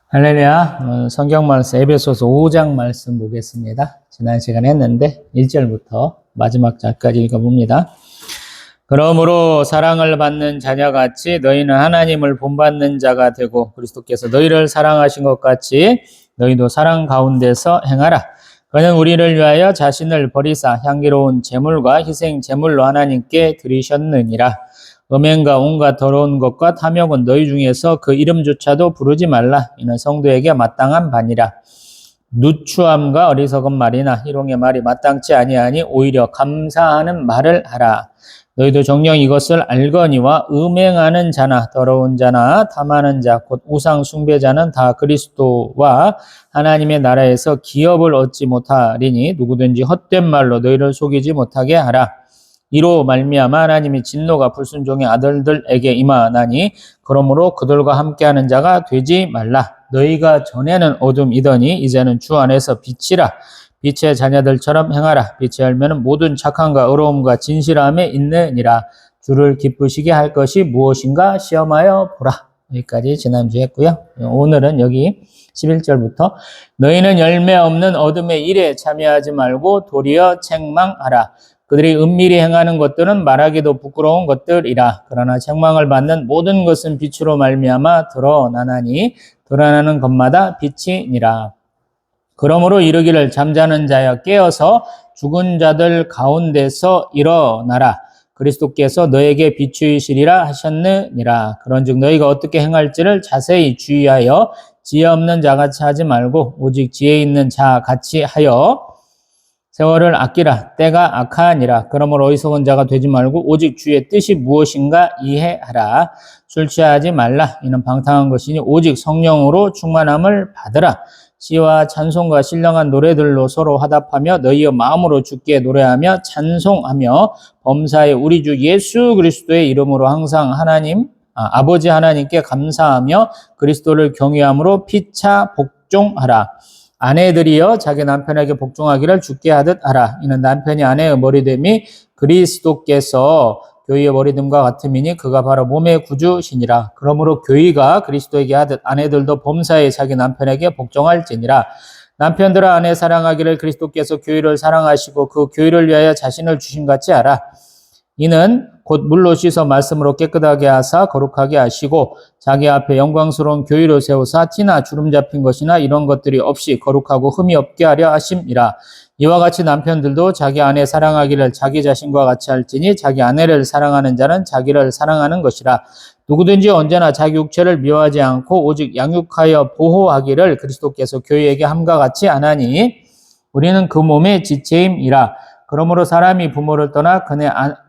할렐루야. 성경 말씀 에베소서 5장 말씀 보겠습니다. 지난 시간에 했는데 1절부터 마지막 절까지 읽어봅니다. 그러므로 사랑을 받는 자녀같이 너희는 하나님을 본받는 자가 되고 그리스도께서 너희를 사랑하신 것 같이 너희도 사랑 가운데서 행하라. 그는 우리를 위하여 자신을 버리사 향기로운 제물과 희생 제물로 하나님께 드리셨느니라. 음행과 온갖 더러운 것과 탐욕은 너희 중에서 그 이름조차도 부르지 말라. 이는 성도에게 마땅한 바니라. 누추함과 어리석은 말이나 희롱의 말이 마땅치 아니하니 오히려 감사하는 말을 하라. 너희도 정녕 이것을 알거니와 음행하는 자나 더러운 자나 탐하는 자 곧 우상 숭배자는 다 그리스도와 하나님의 나라에서 기업을 얻지 못하리니 누구든지 헛된 말로 너희를 속이지 못하게 하라. 이로 말미암아 하나님이 진노가 불순종의 아들들에게 임하나니 그러므로 그들과 함께하는 자가 되지 말라. 너희가 전에는 어둠이더니 이제는 주 안에서 빛이라. 빛의 자녀들처럼 행하라. 빛의 열매는 모든 착함과 의로움과 진실함에 있느니라. 주를 기쁘시게 할 것이 무엇인가 시험하여 보라. 여기까지 지난주에 했고요. 오늘은 여기 11절부터 너희는 열매 없는 어둠의 일에 참여하지 말고 도리어 책망하라. 그들이 은밀히 행하는 것들은 말하기도 부끄러운 것들이라. 그러나 책망을 받는 모든 것은 빛으로 말미암아 드러나나니 드러나는 것마다 빛이니라. 그러므로 이르기를 잠자는 자여 깨어서 죽은 자들 가운데서 일어나라. 그리스도께서 너에게 비추이시리라 하셨느니라. 그런즉 너희가 어떻게 행할지를 자세히 주의하여 지혜 없는 자같이 하지 말고 오직 지혜 있는 자같이 하여 세월을 아끼라. 때가 악하니라. 그러므로 어리석은 자가 되지 말고 오직 주의 뜻이 무엇인가 이해하라. 술 취하지 말라. 이는 방탕한 것이니 오직 성령으로 충만함을 받으라. 시와 찬송과 신령한 노래들로 서로 화답하며 너희의 마음으로 주께 노래하며 찬송하며 범사에 우리 주 예수 그리스도의 이름으로 항상 아버지 하나님께 감사하며 그리스도를 경외함으로 피차 복종하라. 아내들이여 자기 남편에게 복종하기를 주께 하듯 하라. 이는 남편이 아내의 머리됨이 그리스도께서 교회의 머리됨과 같음이니 그가 바로 몸의 구주시니라. 그러므로 교회가 그리스도에게 하듯 아내들도 범사에 자기 남편에게 복종할지니라. 남편들아 아내 사랑하기를 그리스도께서 교회를 사랑하시고 그 교회를 위하여 자신을 주신 같이 하라. 이는 곧 물로 씻어 말씀으로 깨끗하게 하사 거룩하게 하시고 자기 앞에 영광스러운 교회를 세우사 티나 주름 잡힌 것이나 이런 것들이 없이 거룩하고 흠이 없게 하려 하심이라. 이와 같이 남편들도 자기 아내 사랑하기를 자기 자신과 같이 할지니 자기 아내를 사랑하는 자는 자기를 사랑하는 것이라. 누구든지 언제나 자기 육체를 미워하지 않고 오직 양육하여 보호하기를 그리스도께서 교회에게 함과 같이 하나니 우리는 그 몸의 지체임이라. 그러므로 사람이 부모를 떠나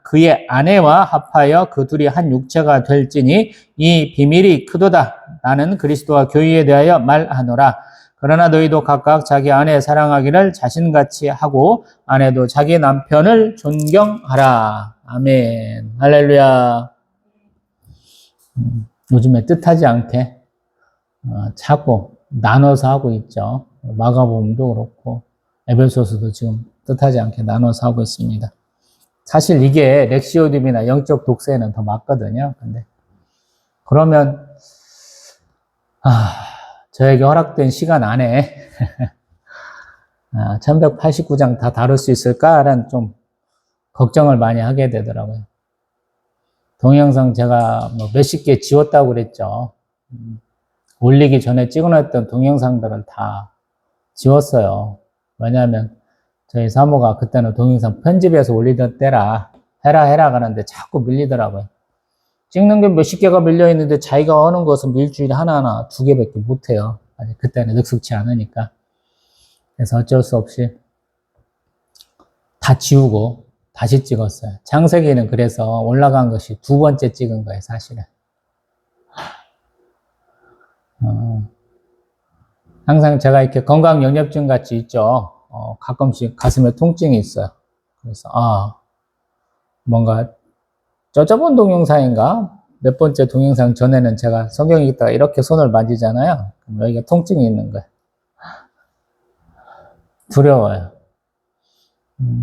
그의 아내와 합하여 그 둘이 한 육체가 될지니 이 비밀이 크도다. 나는 그리스도와 교회에 대하여 말하노라. 그러나 너희도 각각 자기 아내 사랑하기를 자신같이 하고 아내도 자기 남편을 존경하라. 아멘. 할렐루야. 요즘에 뜻하지 않게 자꾸 나눠서 하고 있죠. 마가복음도 그렇고 에베소서도 지금 뜻하지 않게 나눠서 하고 있습니다. 사실 이게 렉시오즘이나 영적 독서에는 더 맞거든요. 근데 그러면 저에게 허락된 시간 안에 1189장 다 다룰 수 있을까라는 좀 걱정을 많이 하게 되더라고요. 동영상 제가 몇십 개 지웠다고 그랬죠. 올리기 전에 찍어놨던 동영상들은 다 지웠어요. 왜냐하면 저희 사모가 그때는 동영상 편집해서 올리던 때라 해라 가는데 자꾸 밀리더라고요. 찍는 게 몇십 개가 밀려있는데 자기가 하는 것은 일주일에 하나하나 2개밖에 못해요. 그때는 능숙치 않으니까. 그래서 어쩔 수 없이 다 지우고 다시 찍었어요. 창세기는 그래서 올라간 것이 2번째 찍은 거예요, 사실은. 항상 제가 이렇게 건강영lep증 같이 있죠. 가끔씩 가슴에 통증이 있어요. 그래서 뭔가 저번 동영상인가? 몇 번째 동영상 전에는 제가 성경 읽다가 이렇게 손을 만지잖아요. 그럼 여기가 통증이 있는 거예요. 두려워요.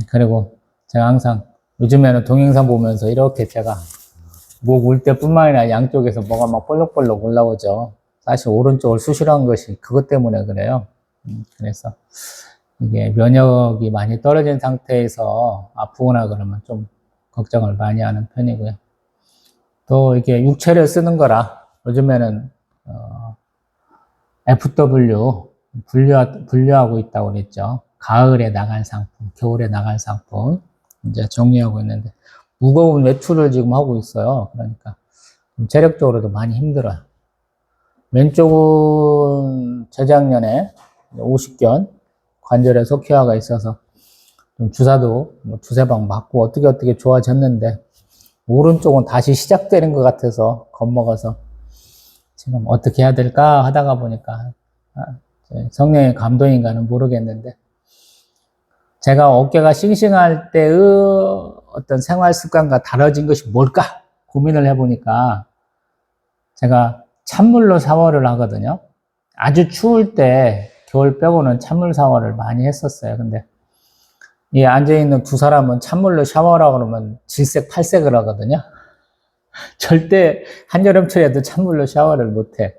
그리고 제가 항상 요즘에는 동영상 보면서 이렇게 제가 목 울 때뿐만 아니라 양쪽에서 뭐가 막 볼록볼록 올라오죠. 사실 오른쪽을 수술한 것이 그것 때문에 그래요. 그래서 이게 면역이 많이 떨어진 상태에서 아프거나 그러면 좀 걱정을 많이 하는 편이고요. 또 이게 육체를 쓰는 거라 요즘에는 FW 분류하고 있다고 그랬죠. 가을에 나갈 상품, 겨울에 나갈 상품 이제 정리하고 있는데 무거운 외출을 지금 하고 있어요. 그러니까 체력적으로도 많이 힘들어요. 왼쪽은 재작년에 50견 관절에 속회화가 있어서 좀 주사도 뭐 두세 방 맞고 어떻게 좋아졌는데 오른쪽은 다시 시작되는 것 같아서 겁먹어서 지금 어떻게 해야 될까 하다가 보니까 성령의 감동인가는 모르겠는데 제가 어깨가 싱싱할 때의 어떤 생활 습관과 다뤄진 것이 뭘까 고민을 해보니까 제가 찬물로 샤워를 하거든요. 아주 추울 때 겨울 빼고는 찬물 샤워를 많이 했었어요. 근데 이 앉아있는 두 사람은 찬물로 샤워하라고 그러면 질색 팔색을 하거든요. 절대 한여름철에도 찬물로 샤워를 못해.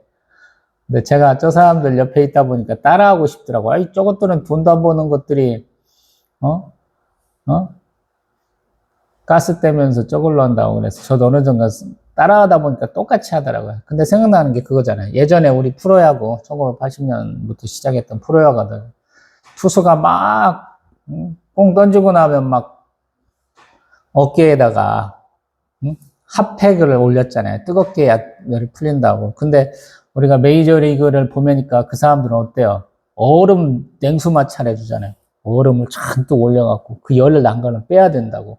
근데 제가 저 사람들 옆에 있다 보니까 따라하고 싶더라고요. 아이, 저것들은 돈도 안 버는 것들이, 어? 어? 가스 떼면서 저걸로 한다고 그래서 저도 어느 정도 따라하다 보니까 똑같이 하더라고요. 근데 생각나는 게 그거잖아요. 예전에 우리 프로야구, 1980년부터 시작했던 프로야구들, 투수가 막, 공 던지고 나면 막 어깨에다가, 핫팩을 올렸잖아요. 뜨겁게 열이 풀린다고. 근데 우리가 메이저리그를 보면니까 그 사람들은 어때요? 얼음 냉수 마찰 해주잖아요. 얼음을 잔뜩 올려갖고 그 열을 난 거는 빼야 된다고.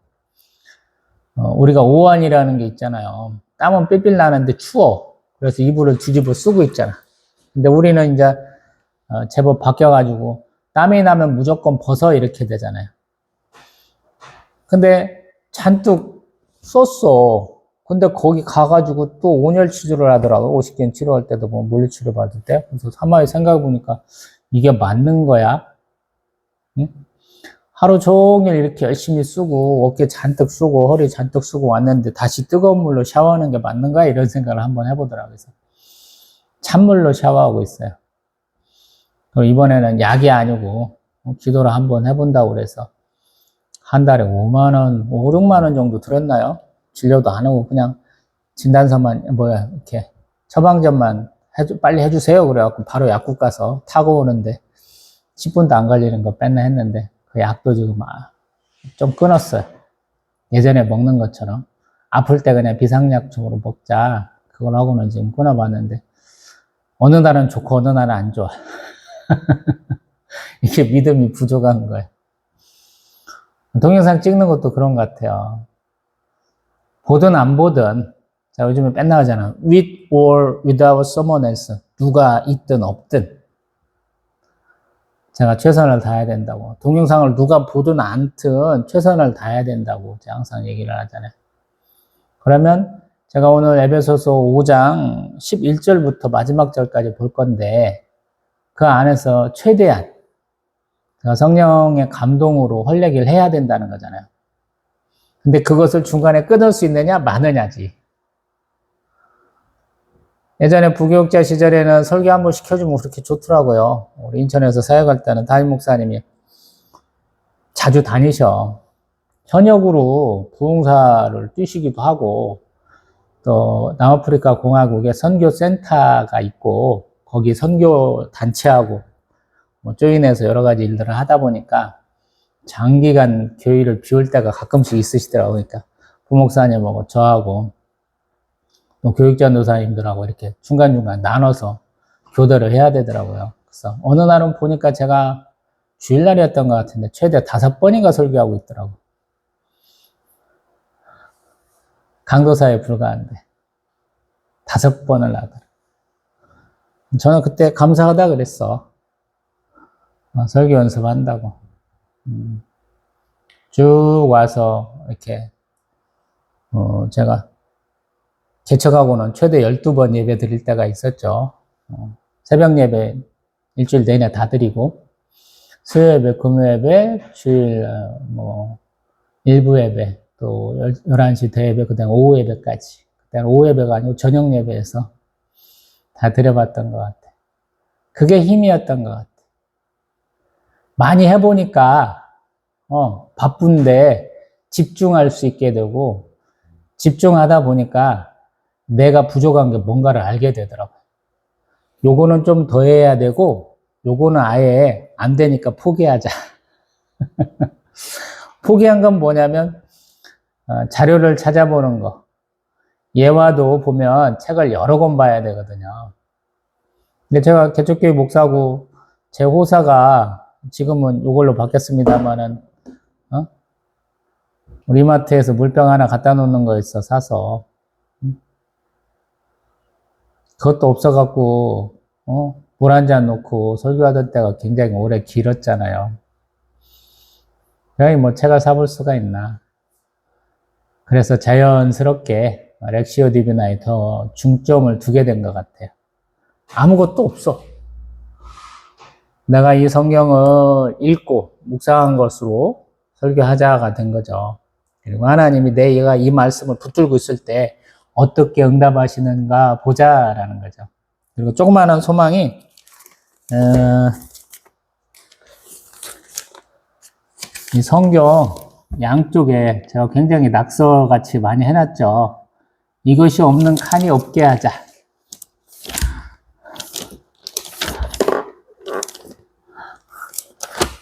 우리가 오한이라는 게 있잖아요. 땀은 삘삘 나는데 추워. 그래서 이불을 뒤집어 쓰고 있잖아. 근데 우리는 이제 제법 바뀌어가지고 땀이 나면 무조건 벗어 이렇게 되잖아요. 근데 잔뜩 썼어. 근데 거기 가가지고 또 온열 치료를 하더라고. 50견 치료할 때도 뭐 물리치료 받을 때. 그래서 가만히 생각해보니까 이게 맞는 거야? 응? 하루 종일 이렇게 열심히 쓰고 어깨 잔뜩 쓰고 허리 잔뜩 쓰고 왔는데 다시 뜨거운 물로 샤워하는 게 맞는가? 이런 생각을 한번 해보더라고요. 그래서 찬물로 샤워하고 있어요. 그럼 이번에는 약이 아니고 기도를 한번 해본다고 그래서 한 달에 5만 원, 5, 6만 원 정도 들었나요? 진료도 안 하고 그냥 진단서만 이렇게 처방전만 빨리 해주세요. 그래갖고 바로 약국 가서 타고 오는데 10분도 안 걸리는 거 뺐나 했는데 그 약도 지금 좀 끊었어요. 예전에 먹는 것처럼 아플 때 그냥 비상약적으로 먹자 그걸 하고는 지금 끊어봤는데 어느 날은 좋고 어느 날은 안 좋아. 이게 믿음이 부족한 거예요. 동영상 찍는 것도 그런 것 같아요. 보든 안 보든 자 요즘에 맨날 하잖아. With or without someone else. 누가 있든 없든 제가 최선을 다해야 된다고. 동영상을 누가 보든 않든 최선을 다해야 된다고 제가 항상 얘기를 하잖아요. 그러면 제가 오늘 에베소서 5장 11절부터 마지막 절까지 볼 건데 그 안에서 최대한 성령의 감동으로 헐레기를 해야 된다는 거잖아요. 근데 그것을 중간에 끊을 수 있느냐 마느냐지. 예전에 부교육자 시절에는 설교 한번 시켜주면 그렇게 좋더라고요. 우리 인천에서 사역할 때는 담임 목사님이 자주 다니셔. 현역으로 부흥사를 뛰시기도 하고 또 남아프리카 공화국에 선교센터가 있고 거기 선교 단체하고 뭐 조인해서 여러 가지 일들을 하다 보니까 장기간 교회를 비울 때가 가끔씩 있으시더라고요. 그러니까 부목사님하고 저하고 또 교육자 노사님들하고 이렇게 중간중간 나눠서 교대를 해야 되더라고요. 그래서 어느 날은 보니까 제가 주일날이었던 것 같은데 최대 5번인가 설교하고 있더라고요. 강도사에 불과한데 5번을 하더라고요. 저는 그때 감사하다 그랬어. 설교 연습한다고. 쭉 와서 이렇게 제가 개척하고는 최대 12번 예배 드릴 때가 있었죠. 새벽 예배 일주일 내내 다 드리고 수요 예배, 금요 예배, 주일 일부 예배, 또 11시 대예배, 그다음 오후 예배까지. 그때는 오후 예배가 아니고 저녁 예배에서 다 들여봤던 것 같아. 그게 힘이었던 것 같아. 많이 해보니까 바쁜데 집중할 수 있게 되고, 집중하다 보니까 내가 부족한 게 뭔가를 알게 되더라고. 요거는 좀 더 해야 되고, 요거는 아예 안 되니까 포기하자. 포기한 건 뭐냐면 자료를 찾아보는 거. 예화도 보면 책을 여러 권 봐야 되거든요. 근데 제가 개척교회 목사고 제 호사가 지금은 이걸로 바뀌었습니다만은 우리 마트에서 물병 하나 갖다 놓는 거 있어, 사서. 그것도 없어갖고 물 한 잔 놓고 설교하던 때가 굉장히 오래 길었잖아요. 그러니 뭐 책을 사볼 수가 있나. 그래서 자연스럽게 렉시오 디비나에 더 중점을 두게 된 것 같아요. 아무것도 없어. 내가 이 성경을 읽고 묵상한 것으로 설교하자가 된 거죠. 그리고 하나님이 내가 이 말씀을 붙들고 있을 때 어떻게 응답하시는가 보자라는 거죠. 그리고 조그마한 소망이 이 성경 양쪽에 제가 굉장히 낙서같이 많이 해놨죠. 이것이 없는 칸이 없게 하자.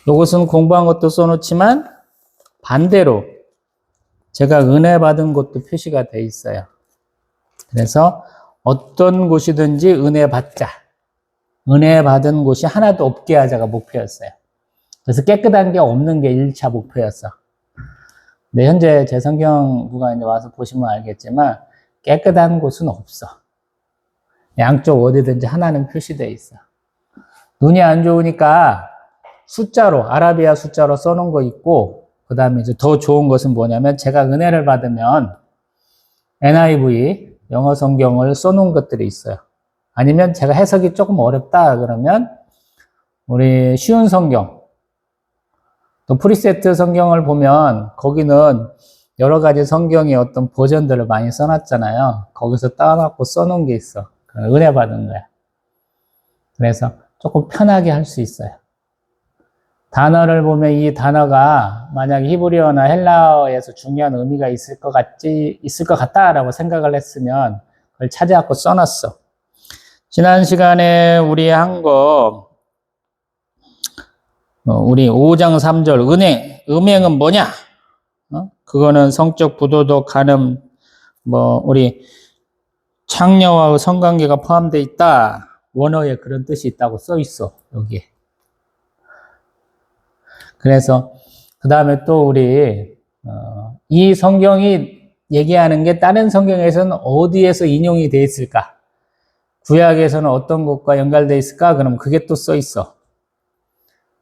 이것은 공부한 것도 써놓지만 반대로 제가 은혜 받은 것도 표시가 돼 있어요. 그래서 어떤 곳이든지 은혜 받자. 은혜 받은 곳이 하나도 없게 하자가 목표였어요. 그래서 깨끗한 게 없는 게 1차 목표였어. 근데 현재 제 성경부가 이제 와서 보시면 알겠지만 깨끗한 곳은 없어. 양쪽 어디든지 하나는 표시되어 있어. 눈이 안 좋으니까 숫자로, 아라비아 숫자로 써놓은 거 있고, 그 다음에 이제 더 좋은 것은 뭐냐면 제가 은혜를 받으면 NIV, 영어 성경을 써놓은 것들이 있어요. 아니면 제가 해석이 조금 어렵다 그러면 우리 쉬운 성경, 또 프리세트 성경을 보면 거기는 여러 가지 성경의 어떤 버전들을 많이 써놨잖아요. 거기서 따놓고 써놓은 게 있어. 은혜 받은 거야. 그래서 조금 편하게 할 수 있어요. 단어를 보면 이 단어가 만약 히브리어나 헬라어에서 중요한 의미가 있을 것 같다라고 생각을 했으면 그걸 찾아갖고 써놨어. 지난 시간에 우리 한 거, 우리 5장 3절, 음행은 뭐냐? 그거는 성적 부도덕, 간음, 우리 창녀와 성관계가 포함되어 있다. 원어에 그런 뜻이 있다고 써 있어, 여기에. 그래서 그 다음에 또 우리 이 성경이 얘기하는 게 다른 성경에서는 어디에서 인용이 되어 있을까? 구약에서는 어떤 것과 연결되어 있을까? 그럼 그게 또 써 있어.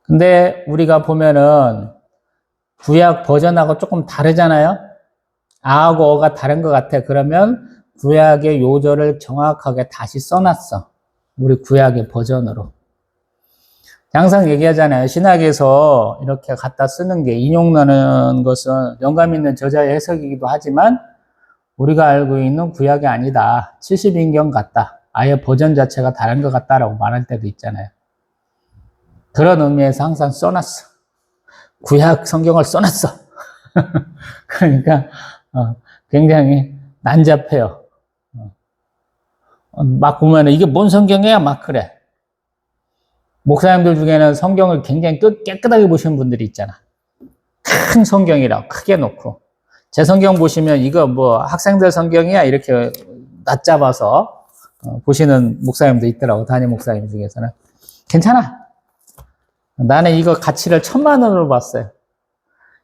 근데 우리가 보면은 구약 버전하고 조금 다르잖아요? 아하고 어가 다른 것 같아. 그러면 구약의 요절을 정확하게 다시 써놨어. 우리 구약의 버전으로. 항상 얘기하잖아요. 신학에서 이렇게 갖다 쓰는 게 인용하는 것은 영감 있는 저자의 해석이기도 하지만 우리가 알고 있는 구약이 아니다. 70인경 같다. 아예 버전 자체가 다른 것 같다라고 말할 때도 있잖아요. 그런 의미에서 항상 써놨어. 구약 성경을 써놨어. 그러니까 굉장히 난잡해요. 막 보면 이게 뭔 성경이야? 막 그래. 목사님들 중에는 성경을 굉장히 깨끗하게 보시는 분들이 있잖아. 큰 성경이라고 크게 놓고. 제 성경 보시면 이거 학생들 성경이야? 이렇게 낮잡아서 보시는 목사님도 있더라고. 담임 목사님 중에서는. 괜찮아. 나는 이거 가치를 1,000,000원으로 봤어요.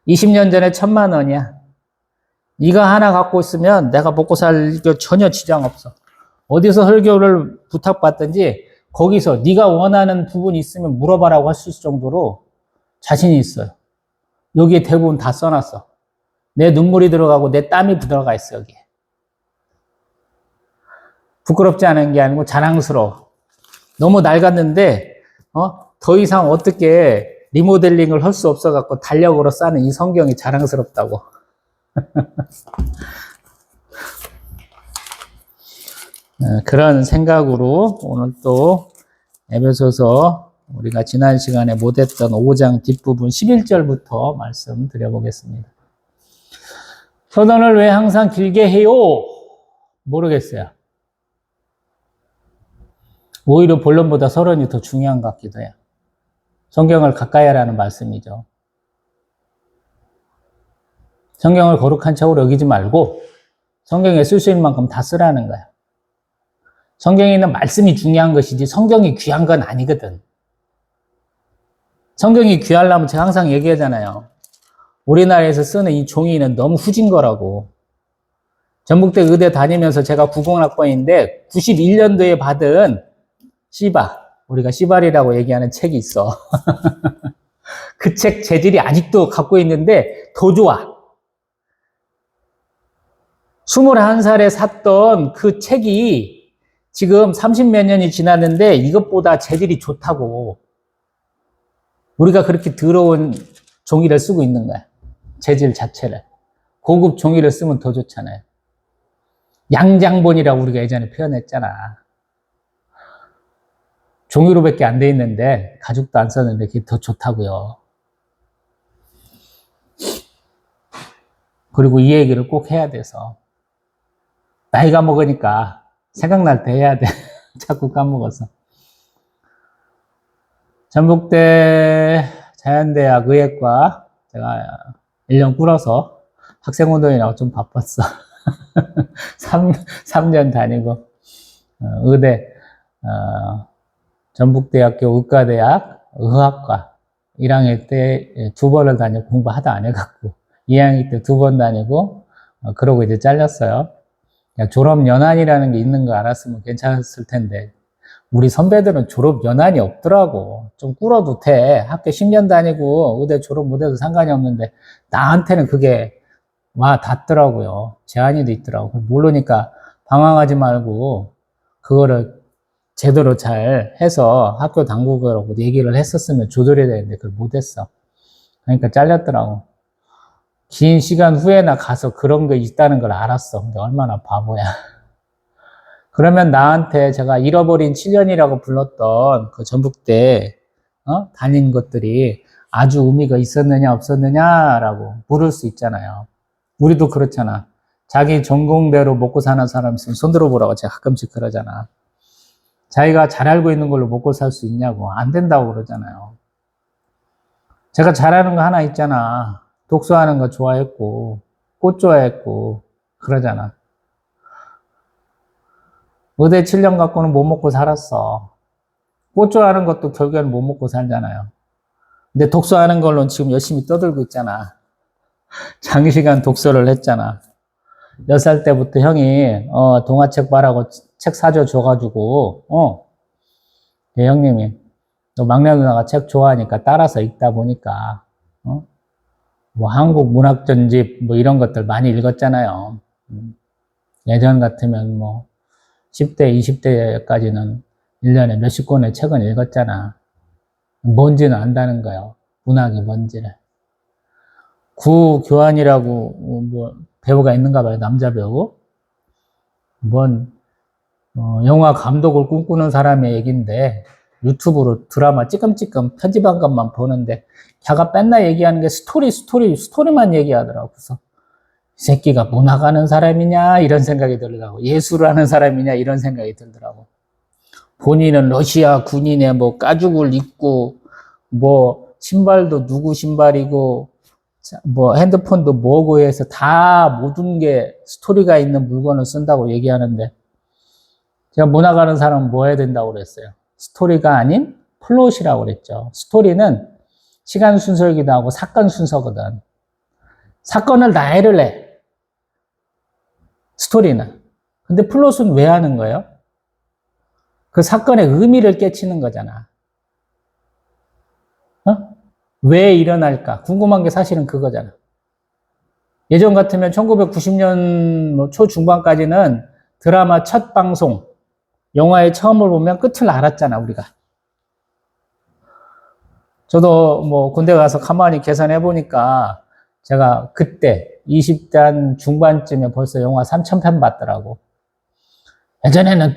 20년 전에 1,000,000원이야. 이거 하나 갖고 있으면 내가 먹고 살 전혀 지장 없어. 어디서 설교를 부탁받든지 거기서 네가 원하는 부분이 있으면 물어봐라고 할 수 있을 정도로 자신이 있어요. 여기에 대부분 다 써놨어. 내 눈물이 들어가고 내 땀이 들어가 있어, 여기에. 부끄럽지 않은 게 아니고 자랑스러워. 너무 낡았는데 더 이상 어떻게 리모델링을 할 수 없어갖고 달력으로 싸는 이 성경이 자랑스럽다고. 그런 생각으로 오늘 또 에베소서 우리가 지난 시간에 못했던 5장 뒷부분 11절부터 말씀드려보겠습니다. 서론을 왜 항상 길게 해요? 모르겠어요. 오히려 본론보다 서론이 더 중요한 것 같기도 해요. 성경을 가까이 하라는 말씀이죠. 성경을 거룩한 척으로 여기지 말고 성경에 쓸 수 있는 만큼 다 쓰라는 거예요. 성경에 있는 말씀이 중요한 것이지 성경이 귀한 건 아니거든. 성경이 귀하려면 제가 항상 얘기하잖아요. 우리나라에서 쓰는 이 종이는 너무 후진 거라고. 전북대 의대 다니면서 제가 90학번인데 91년도에 받은 시바, 우리가 시발이라고 얘기하는 책이 있어. 그 책 재질이 아직도 갖고 있는데 더 좋아. 21살에 샀던 그 책이 지금 30몇 년이 지났는데 이것보다 재질이 좋다고. 우리가 그렇게 더러운 종이를 쓰고 있는 거야. 재질 자체를. 고급 종이를 쓰면 더 좋잖아요. 양장본이라고 우리가 예전에 표현했잖아. 종이로밖에 안 돼 있는데 가죽도 안 썼는데 그게 더 좋다고요. 그리고 이 얘기를 꼭 해야 돼서 나이가 먹으니까 생각날 때 해야 돼. 자꾸 까먹어서. 전북대 자연대학 의예과 제가 1년 꿇어서 학생운동이라고 좀 바빴어. 3년 다니고 의대 전북대학교 의과대학 의학과 1학년 때 2번을 다니고 공부하다 안 해갖고 2학년 때 2번 다니고 그러고 이제 잘렸어요. 졸업 연한이라는 게 있는 거 알았으면 괜찮았을 텐데 우리 선배들은 졸업 연한이 없더라고. 좀 꿇어도 돼. 학교 10년 다니고 의대 졸업 못해도 상관이 없는데 나한테는 그게 와 닿더라고요. 제한이도 있더라고. 모르니까 방황하지 말고 그거를 제대로 잘 해서 학교 당국하고 얘기를 했었으면 조절해야 되는데 그걸 못했어. 그러니까 잘렸더라고. 긴 시간 후에나 가서 그런 거 있다는 걸 알았어. 근데 얼마나 바보야. 그러면 나한테 제가 잃어버린 7년이라고 불렀던 그 전북대 다닌 것들이 아주 의미가 있었느냐 없었느냐라고 물을 수 있잖아요. 우리도 그렇잖아. 자기 전공대로 먹고 사는 사람 있으면 손 들어보라고 제가 가끔씩 그러잖아. 자기가 잘 알고 있는 걸로 먹고 살 수 있냐고. 안 된다고 그러잖아요. 제가 잘하는 거 하나 있잖아. 독서하는 거 좋아했고 꽃 좋아했고 그러잖아. 의대 7년 갖고는 못 먹고 살았어. 꽃 좋아하는 것도 결국에는 못 먹고 살잖아요. 근데 독서하는 걸로는 지금 열심히 떠들고 있잖아. 장시간 독서를 했잖아. 6살 때부터 형이 동화책 봐라고 책 사줘 줘가지고 형님이 너 막내 누나가 책 좋아하니까 따라서 읽다 보니까 뭐 한국 문학 전집 뭐 이런 것들 많이 읽었잖아요. 예전 같으면 뭐 10대, 20대까지는 1년에 몇십 권의 책은 읽었잖아. 뭔지는 안다는 거예요. 문학이 뭔지를. 구교환이라고 뭐 배우가 있는가 봐요. 남자 배우. 영화 감독을 꿈꾸는 사람의 얘기인데 유튜브로 드라마 찌끔찌끔 편집한 것만 보는데 걔가 맨날 얘기하는 게 스토리만 얘기하더라고. 그래서 이 새끼가 문학하는 사람이냐 이런 생각이 들더라고. 예술을 하는 사람이냐 이런 생각이 들더라고. 본인은 러시아 군인의 뭐 가죽을 입고 뭐 신발도 누구 신발이고 뭐 핸드폰도 뭐고 해서 다 모든 게 스토리가 있는 물건을 쓴다고 얘기하는데 제가 문학하는 사람은 뭐 해야 된다고 그랬어요. 스토리가 아닌 플롯이라고 그랬죠. 스토리는 시간 순서이기도 하고 사건 순서거든. 사건을 나열을 해. 스토리는. 근데 플롯은 왜 하는 거예요? 그 사건의 의미를 깨치는 거잖아. 왜 일어날까? 궁금한 게 사실은 그거잖아. 예전 같으면 1990년 초중반까지는 드라마 첫 방송, 영화의 처음을 보면 끝을 알았잖아, 우리가. 저도 뭐 군대 가서 가만히 계산해 보니까 제가 그때 20대 한 중반쯤에 벌써 영화 3,000편 봤더라고. 예전에는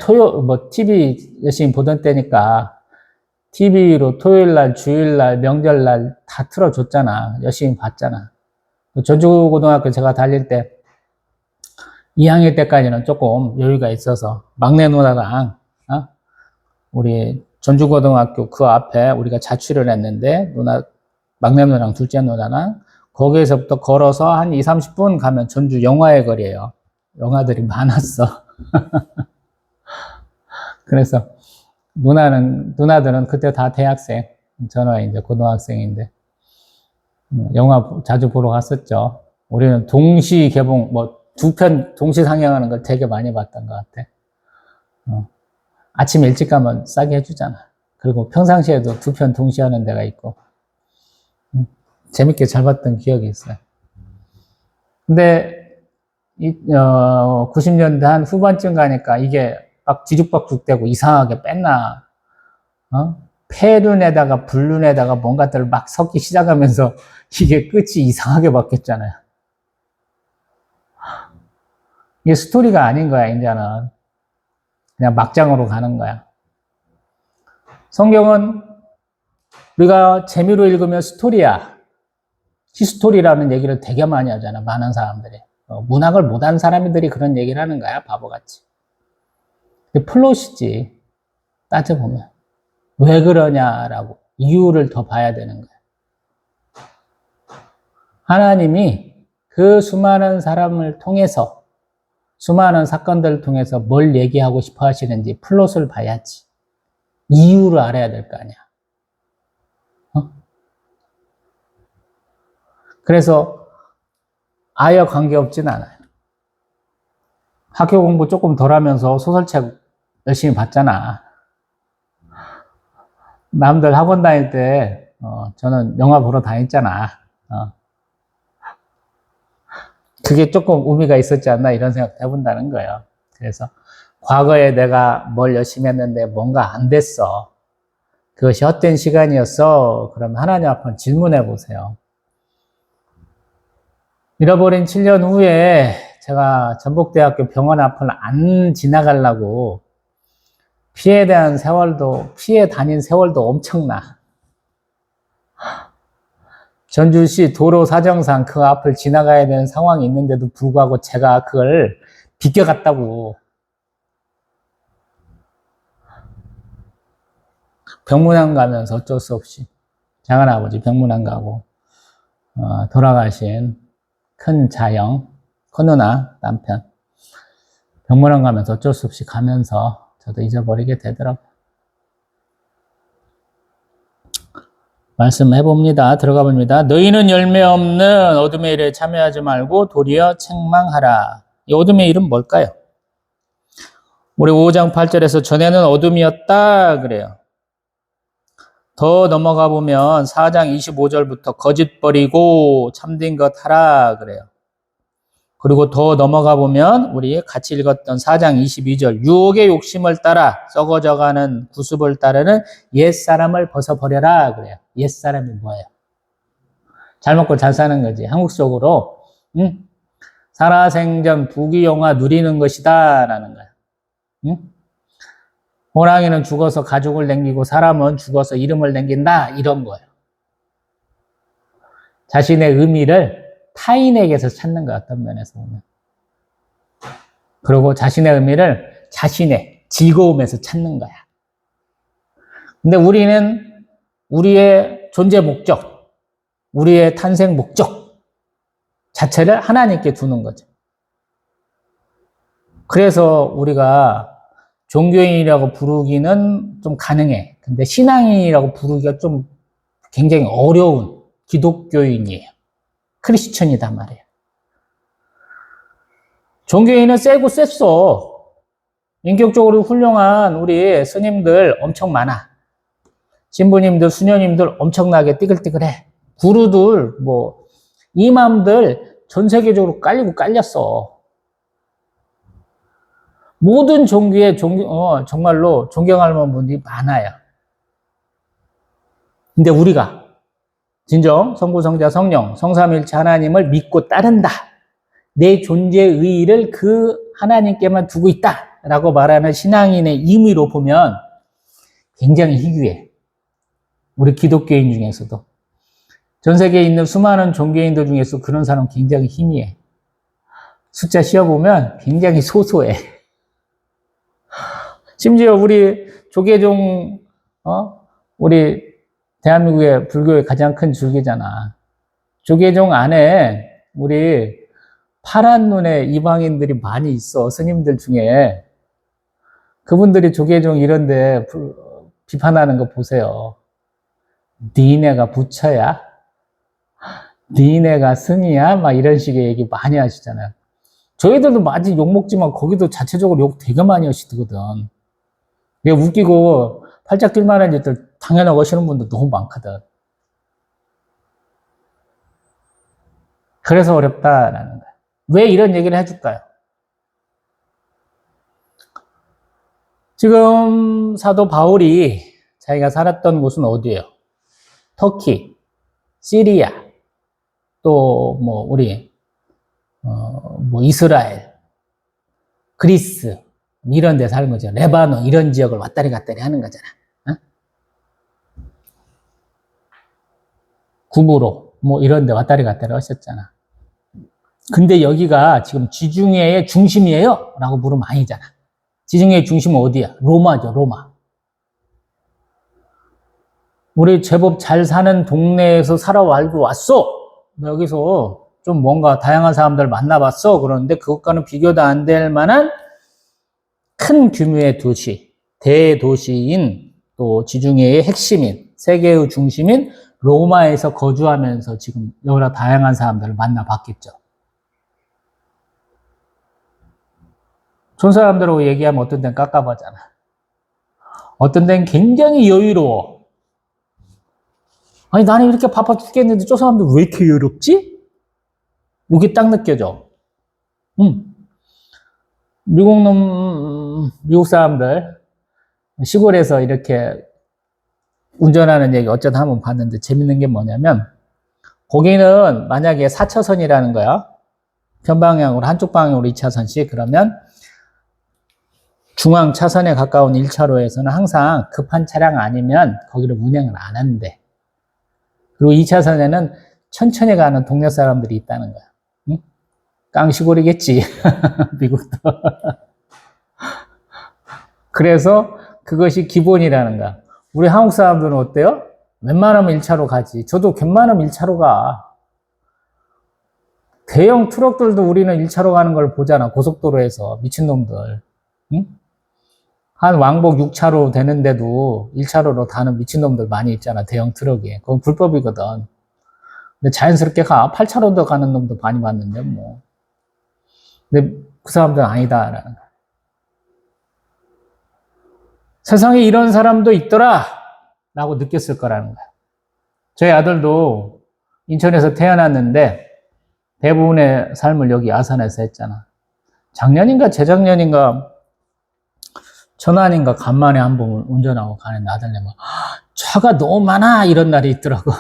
TV 열심히 보던 때니까 TV로 토요일날, 주일날, 명절날 다 틀어줬잖아. 열심히 봤잖아. 전주고등학교 제가 다닐 때 2학년 때까지는 조금 여유가 있어서 막내 누나랑 우리 전주고등학교 그 앞에 우리가 자취를 했는데 막내 누나랑 둘째 누나랑 거기에서부터 걸어서 한 2, 30분 가면 전주 영화의 거리예요. 영화들이 많았어. 그래서 누나들은 그때 다 대학생, 저는 이제 고등학생인데 영화 자주 보러 갔었죠. 우리는 동시 개봉, 두 편 동시 상영하는 걸 되게 많이 봤던 것 같아. 아침 일찍 가면 싸게 해주잖아. 그리고 평상시에도 두 편 동시 하는 데가 있고. 재밌게 잘 봤던 기억이 있어요. 근데 90년대 한 후반쯤 가니까 이게 막 뒤죽박죽되고 이상하게 뺐나, 폐륜에다가 불륜에다가 뭔가들 막 섞기 시작하면서 이게 끝이 이상하게 바뀌었잖아요. 이게 스토리가 아닌 거야, 이제는. 그냥 막장으로 가는 거야. 성경은 우리가 재미로 읽으면 스토리야. 히스토리라는 얘기를 되게 많이 하잖아, 많은 사람들이. 문학을 못한 사람들이 그런 얘기를 하는 거야, 바보같이. 플롯이지, 따져보면. 왜 그러냐라고 이유를 더 봐야 되는 거야. 하나님이 그 수많은 사람을 통해서, 수많은 사건들을 통해서 뭘 얘기하고 싶어 하시는지 플롯을 봐야지. 이유를 알아야 될 거 아니야. 그래서 아예 관계없진 않아요. 학교 공부 조금 덜 하면서 소설책 열심히 봤잖아. 남들 학원 다닐 때 저는 영화 보러 다녔잖아. 그게 조금 의미가 있었지 않나 이런 생각 해본다는 거예요. 그래서 과거에 내가 뭘 열심히 했는데 뭔가 안 됐어. 그것이 헛된 시간이었어. 그럼 하나님 앞에 질문해 보세요. 잃어버린 7년 후에 제가 전북대학교 병원 앞을 안 지나가려고 피해 다닌 세월도 엄청나. 전주시 도로 사정상 그 앞을 지나가야 되는 상황이 있는데도 불구하고 제가 그걸 비껴갔다고. 병문안 가면서 어쩔 수 없이 장할아버지 병문안 가고 돌아가신 큰 자영, 큰 누나 남편 병문안 가면서 어쩔 수 없이 가면서 저도 잊어버리게 되더라고요. 말씀해봅니다. 들어가 봅니다. 너희는 열매 없는 어둠의 일에 참여하지 말고 도리어 책망하라. 이 어둠의 일은 뭘까요? 우리 5장 8절에서 전에는 어둠이었다 그래요. 더 넘어가 보면 4장 25절부터 거짓 버리고 참된 것 하라 그래요. 그리고 더 넘어가 보면 우리 같이 읽었던 4장 22절 유혹의 욕심을 따라 썩어져가는 구습을 따르는 옛사람을 벗어버려라 그래요. 옛사람이 뭐예요? 잘 먹고 잘 사는 거지. 한국적으로 살아생전 부귀영화 누리는 것이다 라는 거야. 호랑이는 죽어서 가죽을 남기고 사람은 죽어서 이름을 남긴다 이런 거예요. 자신의 의미를 타인에게서 찾는 거야, 어떤 면에서 보면. 그리고 자신의 의미를 자신의 즐거움에서 찾는 거야. 근데 우리는 우리의 존재 목적, 우리의 탄생 목적 자체를 하나님께 두는 거죠. 그래서 우리가 종교인이라고 부르기는 좀 가능해. 근데 신앙인이라고 부르기가 좀 굉장히 어려운 기독교인이에요. 크리스천이단 말이에요. 종교인은 세고 셌어. 인격적으로 훌륭한 우리 스님들 엄청 많아. 신부님들, 수녀님들 엄청나게 띠글띠글해. 구루들, 이맘들 전 세계적으로 깔리고 깔렸어. 모든 종교에 정말로 존경할 만한 분들이 많아요. 근데 우리가 진정 성부, 성자, 성령, 성삼일체 하나님을 믿고 따른다. 내 존재의 의의를 그 하나님께만 두고 있다. 라고 말하는 신앙인의 임의로 보면 굉장히 희귀해. 우리 기독교인 중에서도. 전 세계에 있는 수많은 종교인들 중에서 그런 사람 굉장히 희미해. 숫자 씌어보면 굉장히 소소해. 심지어 우리 조계종, 우리 대한민국의 불교의 가장 큰 줄기잖아. 조계종 안에 우리 파란 눈의 이방인들이 많이 있어. 스님들 중에. 그분들이 조계종 이런데 비판하는 거 보세요. 니네가 부처야? 니네가 승이야? 막 이런 식의 얘기 많이 하시잖아요. 저희들도 많이 욕먹지만 거기도 자체적으로 욕 되게 많이 하시거든. 이게 웃기고 팔짝 뛸만한 짓들 당연하고 하시는 분들 너무 많거든. 그래서 어렵다라는 거야. 왜 이런 얘기를 해줄까요? 지금 사도 바울이 자기가 살았던 곳은 어디예요? 터키, 시리아, 또 뭐 우리 뭐 이스라엘, 그리스 이런 데 사는 거죠. 레바논 이런 지역을 왔다리 갔다리 하는 거잖아. 어? 구브로 뭐 이런 데 왔다리 갔다리 하셨잖아. 근데 여기가 지금 지중해의 중심이에요? 라고 물으면 아니잖아. 지중해의 중심은 어디야? 로마죠, 로마. 우리 제법 잘 사는 동네에서 살아와고 왔어. 여기서 좀 뭔가 다양한 사람들 만나봤어. 그런데 그것과는 비교도 안 될 만한 큰 규모의 도시, 대도시인 또 지중해의 핵심인, 세계의 중심인 로마에서 거주하면서 지금 여러 다양한 사람들을 만나봤겠죠. 좋은 사람들하고 얘기하면 어떤 데는 깝깝하잖아. 어떤 데는 굉장히 여유로워. 아니 나는 이렇게 바빠 죽겠는데 저 사람들 왜 이렇게 여유롭지? 이게 딱 느껴져. 미국 사람들 시골에서 이렇게 운전하는 얘기 어쩌다 한번 봤는데 재밌는 게 뭐냐면 거기는 만약에 4차선이라는 거야. 편방향으로 한쪽 방향으로 2차선씩 그러면 중앙 차선에 가까운 1차로에서는 항상 급한 차량 아니면 거기를 운행을 안 한대. 그리고 2차선에는 천천히 가는 동네 사람들이 있다는 거야. 응? 깡시골이겠지. 미국도. 그래서 그것이 기본이라는 거야. 우리 한국 사람들은 어때요? 웬만하면 1차로 가지. 저도 웬만하면 1차로 가. 대형 트럭들도 우리는 1차로 가는 걸 보잖아. 고속도로에서. 미친놈들. 응? 한 왕복 6차로 되는데도 1차로로 가는 미친놈들 많이 있잖아. 대형 트럭에. 그건 불법이거든. 근데 자연스럽게 가. 8차로도 가는 놈도 많이 봤는데 뭐. 근데 그 사람들은 아니다라는 거야. 세상에 이런 사람도 있더라 라고 느꼈을 거라는 거야. 저희 아들도 인천에서 태어났는데 대부분의 삶을 여기 아산에서 했잖아. 작년인가 재작년인가 전환인가 간만에 한번 운전하고 가는데 아들네 뭐 차가 너무 많아 이런 날이 있더라고.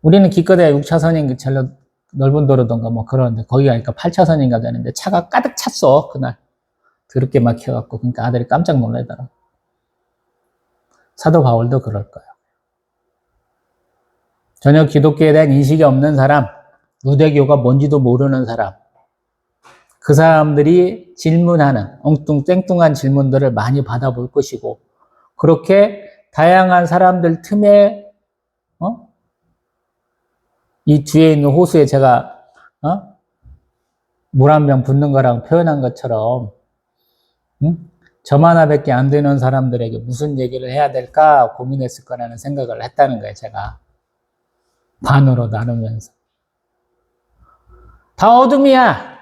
우리는 기껏해야 6차선인 제일 넓은 도로던가 뭐 그러는데 거기 가니까 8차선인가 되는데 차가 가득 찼어 그날. 그렇게 막혀갖고 그러니까 아들이 깜짝 놀라더라고. 사도 바울도 그럴 거예요. 전혀 기독교에 대한 인식이 없는 사람, 유대교가 뭔지도 모르는 사람, 그 사람들이 질문하는 엉뚱땡뚱한 질문들을 많이 받아볼 것이고 그렇게 다양한 사람들 틈에 이 뒤에 있는 호수에 제가 물 한 병 붓는 거랑 표현한 것처럼 점 하나밖에 안 되는 사람들에게 무슨 얘기를 해야 될까 고민했을 거라는 생각을 했다는 거예요. 제가 반으로 나누면서 다 어둠이야.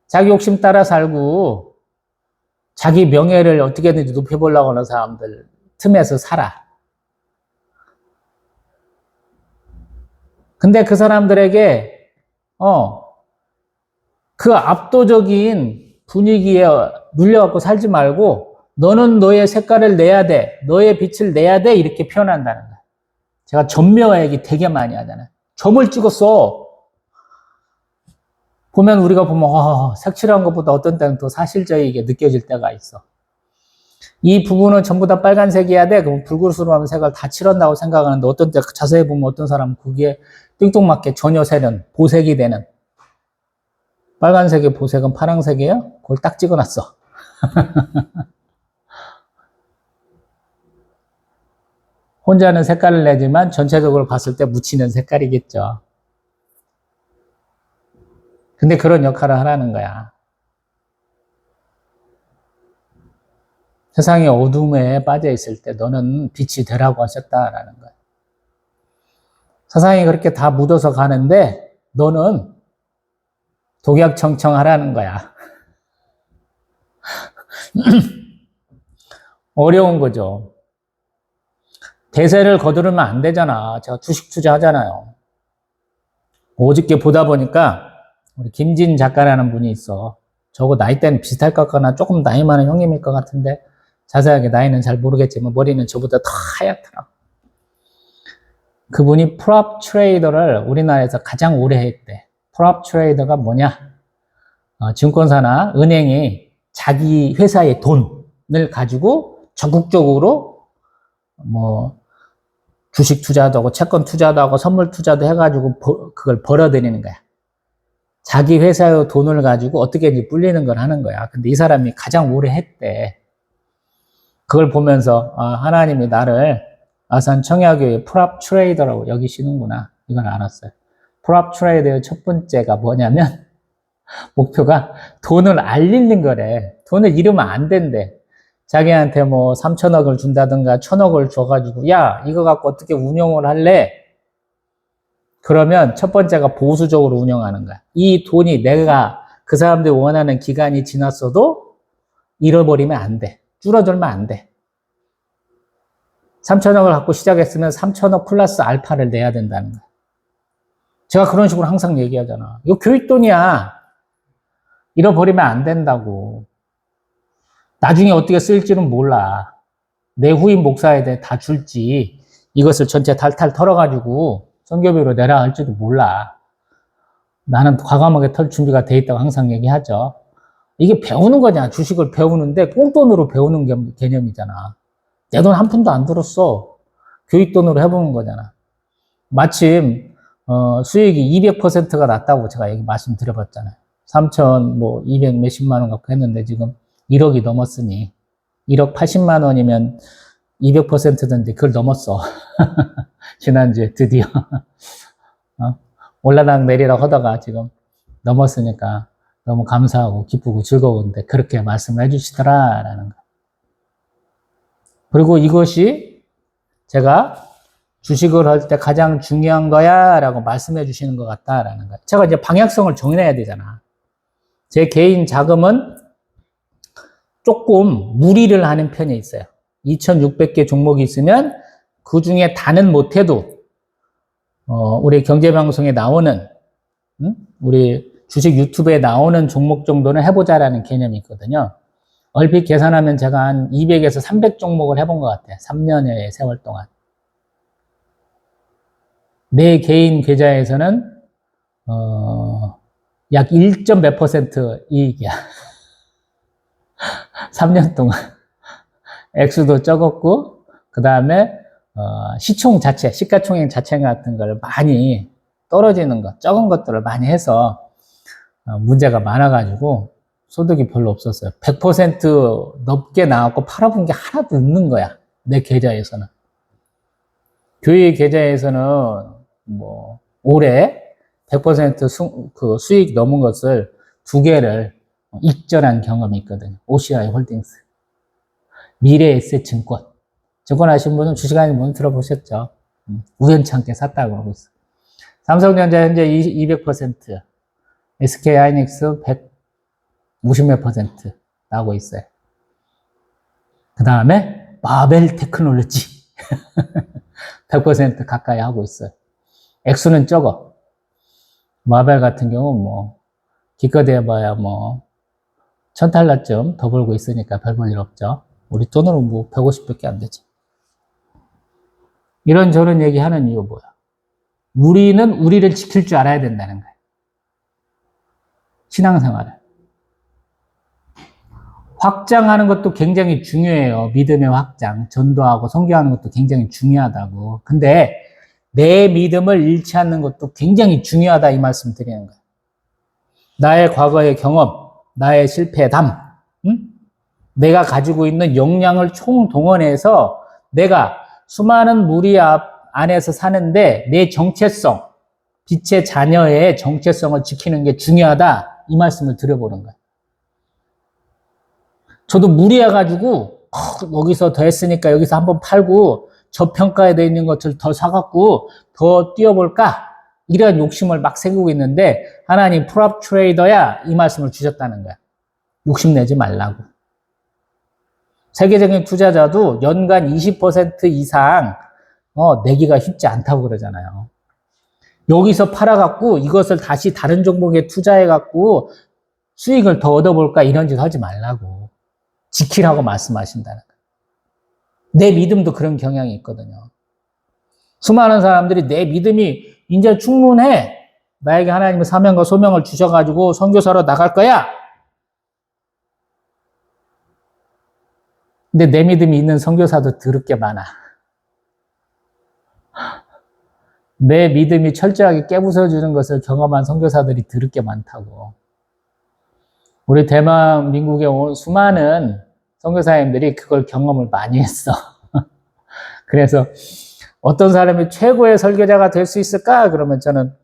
자기 욕심 따라 살고 자기 명예를 어떻게든지 높여보려고 하는 사람들 틈에서 살아. 근데 그 사람들에게 그 압도적인 분위기에 눌려갖고 살지 말고 너는 너의 색깔을 내야 돼. 너의 빛을 내야 돼. 이렇게 표현한다는 거야. 제가 점묘화 얘기 되게 많이 하잖아요. 점을 찍었어. 보면 우리가 보면 색칠한 것보다 어떤 때는 더 사실적이게 느껴질 때가 있어. 이 부분은 전부 다 빨간색이어야 돼. 그럼 불그스름한 색을 다 칠한다고 생각하는데 어떤 때 자세히 보면 어떤 사람은 그게 띵똥맞게 전혀 새는 보색이 되는 빨간색의 보색은 파란색이에요? 그걸 딱 찍어놨어. 혼자는 색깔을 내지만 전체적으로 봤을 때 묻히는 색깔이겠죠. 근데 그런 역할을 하라는 거야. 세상이 어둠에 빠져 있을 때 너는 빛이 되라고 하셨다라는 거야. 세상이 그렇게 다 묻어서 가는데 너는 독약청청하라는 거야. 어려운 거죠. 대세를 거두르면 안 되잖아. 제가 주식 투자하잖아요. 어저께 보다 보니까 우리 김진 작가라는 분이 있어. 저거 나이대는 비슷할 것 같거나 조금 나이 많은 형님일 것 같은데 자세하게 나이는 잘 모르겠지만 머리는 저보다 더 하얗더라. 그분이 프롭 트레이더를 우리나라에서 가장 오래 했대. 프롭 트레이더가 뭐냐? 증권사나 은행이 자기 회사의 돈을 가지고 적극적으로 뭐 주식 투자도 하고 채권 투자도 하고 선물 투자도 해가지고 그걸 벌어들이는 거야. 자기 회사의 돈을 가지고 어떻게든지 불리는 걸 하는 거야. 근데 이 사람이 가장 오래 했대. 그걸 보면서 하나님이 나를 아산 청야교의 프롭 트레이더라고 여기시는구나. 이걸 알았어요. 프롭 트레이더의 첫 번째가 뭐냐면 목표가 돈을 알리는 거래. 돈을 잃으면 안 된대. 자기한테 뭐 3천억을 준다든가 1,000억을 줘가지고 야 이거 갖고 어떻게 운영을 할래? 그러면 첫 번째가 보수적으로 운영하는 거야. 이 돈이 내가 그 사람들이 원하는 기간이 지났어도 잃어버리면 안 돼. 줄어들면 안 돼. 3천억을 갖고 시작했으면 3천억 플러스 알파를 내야 된다는 거야. 제가 그런 식으로 항상 얘기하잖아. 이거 교육돈이야. 잃어버리면 안 된다고. 나중에 어떻게 쓸지는 몰라. 내 후임 목사에 다 줄지 이것을 전체 탈탈 털어가지고 선교비로 내라 할지도 몰라. 나는 과감하게 털 준비가 돼 있다고 항상 얘기하죠. 이게 배우는 거냐. 주식을 배우는데 꽁돈으로 배우는 개념이잖아. 내 돈 한 푼도 안 들었어. 교육돈으로 해보는 거잖아. 마침 수익이 200%가 낮다고 제가 말씀드려봤잖아요. 3,200 몇십만 원 갖고 했는데 지금 1억이 넘었으니 1억 80만 원이면 200%던데 그걸 넘었어. 지난주에 드디어 올라당 내리락 하다가 지금 넘었으니까 너무 감사하고 기쁘고 즐거운데 그렇게 말씀을 해주시더라라는 거. 그리고 이것이 제가 주식을 할 때 가장 중요한 거야 라고 말씀해 주시는 것 같다라는 거예요. 제가 이제 방향성을 정해야 되잖아. 제 개인 자금은 조금 무리를 하는 편에 있어요. 2,600개 종목이 있으면 그 중에 다는 못해도 우리 경제방송에 나오는 우리 주식 유튜브에 나오는 종목 정도는 해보자라는 개념이 있거든요. 얼핏 계산하면 제가 한 200에서 300 종목을 해본 것 같아요. 3년여의 세월 동안. 내 개인 계좌에서는 약 1점 몇 퍼센트 이익이야. 3년 동안. 액수도 적었고 그 다음에 시총 자체, 시가총액 자체 같은 걸 많이 떨어지는 것, 적은 것들을 많이 해서 문제가 많아가지고 소득이 별로 없었어요. 100% 넘게 나왔고 팔아본 게 하나도 없는 거야. 내 계좌에서는. 교회 계좌에서는 뭐 올해 100% 수익 넘은 것을 2개를 익절한 경험이 있거든요. OCI 홀딩스. 미래에셋증권. 증권 하신 분은 주식하는 분은 들어보셨죠? 우연찮게 샀다고 그러고 있어요. 삼성전자 현재 200%, SK하이닉스 150몇 퍼센트 나오고 있어요. 그 다음에 마벨 테크놀로지 100% 가까이 하고 있어요. 액수는 적어. 마벨 같은 경우는 뭐 기껏 해봐야 뭐 1,000달러쯤 더 벌고 있으니까 별 볼 일 없죠. 우리 돈으로 뭐 150밖에 안 되지. 이런 저런 얘기하는 이유 뭐야? 우리는 우리를 지킬 줄 알아야 된다는 거예요. 신앙생활을. 확장하는 것도 굉장히 중요해요. 믿음의 확장, 전도하고 선교하는 것도 굉장히 중요하다고. 근데 내 믿음을 잃지 않는 것도 굉장히 중요하다 이 말씀 드리는 거예요. 나의 과거의 경험, 나의 실패담, 응? 내가 가지고 있는 역량을 총동원해서 내가 수많은 무리 안에서 사는데 내 정체성, 빛의 자녀의 정체성을 지키는 게 중요하다 이 말씀을 드려보는 거예요. 저도 무리해가지고 여기서 더 했으니까 여기서 한번 팔고 저평가에 돼 있는 것을 더 사갖고 더 뛰어볼까? 이런 욕심을 막 새기고 있는데 하나님 프롭 트레이더야 이 말씀을 주셨다는 거야. 욕심내지 말라고. 세계적인 투자자도 연간 20% 이상 내기가 쉽지 않다고 그러잖아요. 여기서 팔아갖고 이것을 다시 다른 종목에 투자해갖고 수익을 더 얻어볼까 이런 짓 하지 말라고. 지키라고 말씀하신다는 거예요. 내 믿음도 그런 경향이 있거든요. 수많은 사람들이 내 믿음이 이제 충분해. 나에게 하나님의 사명과 소명을 주셔가지고 선교사로 나갈 거야. 근데 내 믿음이 있는 선교사도 더럽게 많아. 내 믿음이 철저하게 깨부숴주는 것을 경험한 선교사들이 더럽게 많다고. 우리 대한민국에 온 수많은 선교사님들이 그걸 경험을 많이 했어. 그래서 어떤 사람이 최고의 설교자가 될 수 있을까? 그러면 저는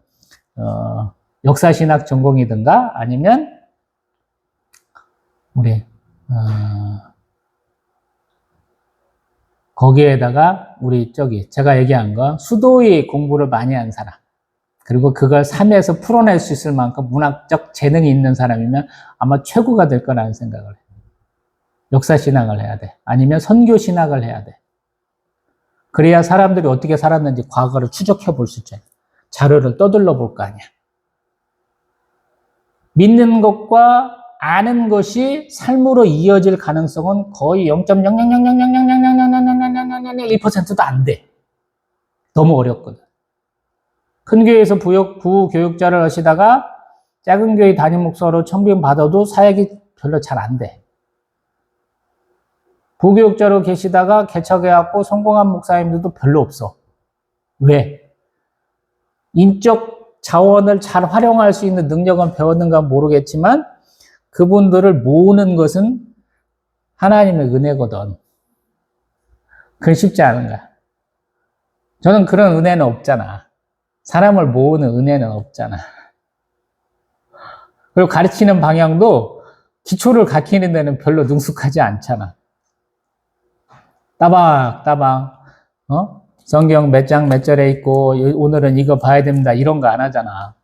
역사신학 전공이든가 아니면 우리 거기에다가 우리 제가 얘기한 거 수도의 공부를 많이 한 사람 그리고 그걸 삶에서 풀어낼 수 있을 만큼 문학적 재능이 있는 사람이면 아마 최고가 될 거라는 생각을 해요. 역사신학을 해야 돼. 아니면 선교신학을 해야 돼. 그래야 사람들이 어떻게 살았는지 과거를 추적해 볼 수 있죠. 자료를 떠들러 볼 거 아니야. 믿는 것과 아는 것이 삶으로 이어질 가능성은 거의 0.00000000001%도 안 돼. 너무 어렵거든. 큰 교회에서 부교육자를 하시다가 작은 교회 담임 목사로 청빙 받아도 사역이 별로 잘 안 돼. 부교육자로 계시다가 개척해갖고 성공한 목사님들도 별로 없어. 왜? 인적 자원을 잘 활용할 수 있는 능력은 배웠는가 모르겠지만 그분들을 모으는 것은 하나님의 은혜거든. 그건 쉽지 않은 거야. 저는 그런 은혜는 없잖아. 사람을 모으는 은혜는 없잖아. 그리고 가르치는 방향도 기초를 가르치는 데는 별로 능숙하지 않잖아. 따박따박 성경 몇 장 몇 절에 있고 오늘은 이거 봐야 됩니다. 이런 거 안 하잖아.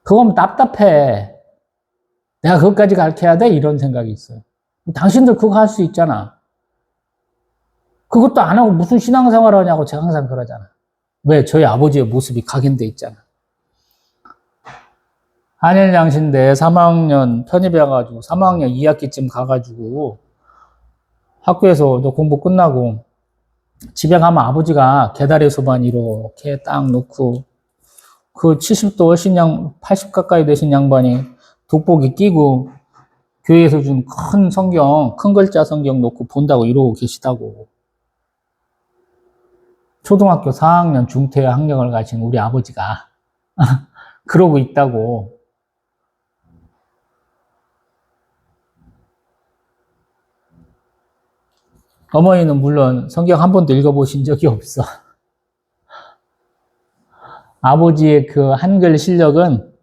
그건 답답해. 내가 그것까지 가르쳐야 돼? 이런 생각이 있어요. 당신들 그거 할 수 있잖아. 그것도 안 하고 무슨 신앙생활을 하냐고 제가 항상 그러잖아. 왜? 저희 아버지의 모습이 각인돼 있잖아. 한일양신대 3학년 편입해가지고 3학년 2학기쯤 가가지고 학교에서 공부 끝나고 집에 가면 아버지가 계다리 소반 이렇게 딱 놓고 그 70도 훨씬 80 가까이 되신 양반이 돋보기 끼고 교회에서 준 큰 성경, 큰 글자 성경 놓고 본다고 이러고 계시다고. 초등학교 4학년 중퇴 학력을 가진 우리 아버지가 그러고 있다고. 어머니는 물론 성경 한 번도 읽어보신 적이 없어. 아버지의 그 한글 실력은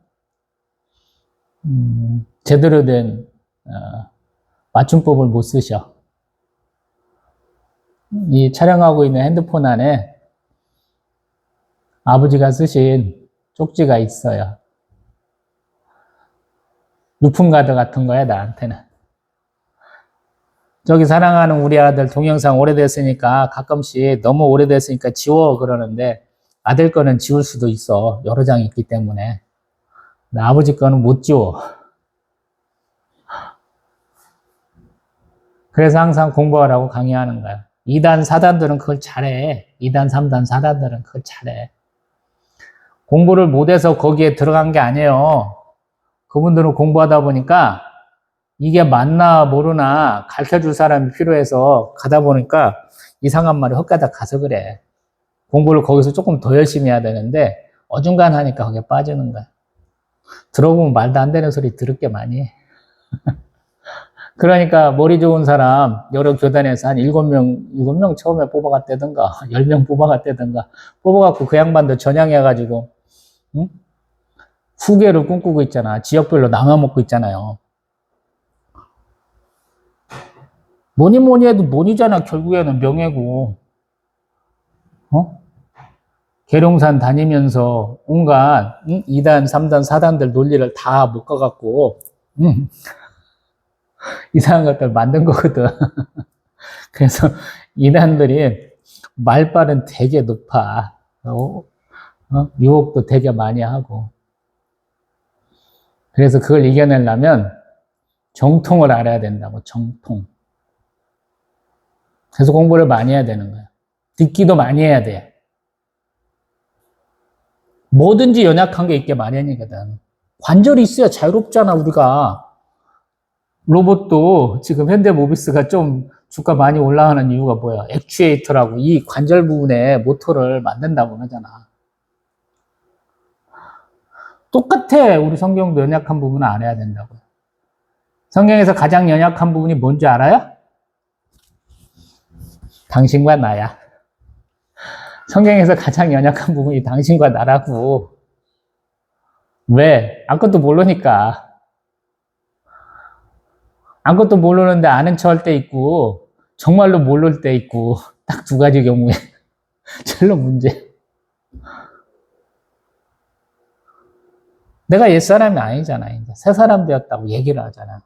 제대로 된 맞춤법을 못 쓰셔. 이 촬영하고 있는 핸드폰 안에 아버지가 쓰신 쪽지가 있어요. 유품카드 같은 거야, 나한테는. 저기 사랑하는 우리 아들 동영상 오래됐으니까 가끔씩 너무 오래됐으니까 지워 그러는데 아들 거는 지울 수도 있어. 여러 장이 있기 때문에. 아버지 거는 못 지워. 그래서 항상 공부하라고 강의하는 거야. 2단, 4단들은 그걸 잘해. 2단, 3단, 4단들은 그걸 잘해. 공부를 못해서 거기에 들어간 게 아니에요. 그분들은 공부하다 보니까 이게 맞나 모르나 가르쳐줄 사람이 필요해서 가다 보니까 이상한 말이 헛가닥 가서 그래. 공부를 거기서 조금 더 열심히 해야 되는데 어중간하니까 거기에 빠지는 거야. 들어보면 말도 안 되는 소리 들을 게 많이 해. 그러니까 머리 좋은 사람 여러 교단에서 한 7명 처음에 뽑아갔다든가 10명 뽑아갔다든가 뽑아갖고 그 양반도 전향해가지고 응? 후계를 꿈꾸고 있잖아. 지역별로 나눠먹고 있잖아요. 뭐니 해도 뭐니잖아. 결국에는 명예고. 계룡산 다니면서 온갖 2단, 3단, 4단들 논리를 다 묶어갖고 이상한 것들 만든 거거든. 그래서 이단들이 말발은 되게 높아. 유혹도 되게 많이 하고. 그래서 그걸 이겨내려면 정통을 알아야 된다고, 정통. 그래서 공부를 많이 해야 되는 거야. 듣기도 많이 해야 돼. 뭐든지 연약한 게 있게 마련이거든. 관절이 있어야 자유롭잖아, 우리가. 로봇도 지금 현대모비스가 좀 주가 많이 올라가는 이유가 뭐야? 액추에이터라고 이 관절 부분에 모터를 만든다고 하잖아. 똑같아. 우리 성경도 연약한 부분은 알아야 된다고요. 성경에서 가장 연약한 부분이 뭔지 알아요? 당신과 나야. 성경에서 가장 연약한 부분이 당신과 나라고. 왜? 아무것도 모르니까. 아무것도 모르는데 아는 척 할 때 있고 정말로 모를 때 있고 딱 두 가지 경우에 절로 문제. 내가 옛사람이 아니잖아. 이제 새 사람 되었다고 얘기를 하잖아.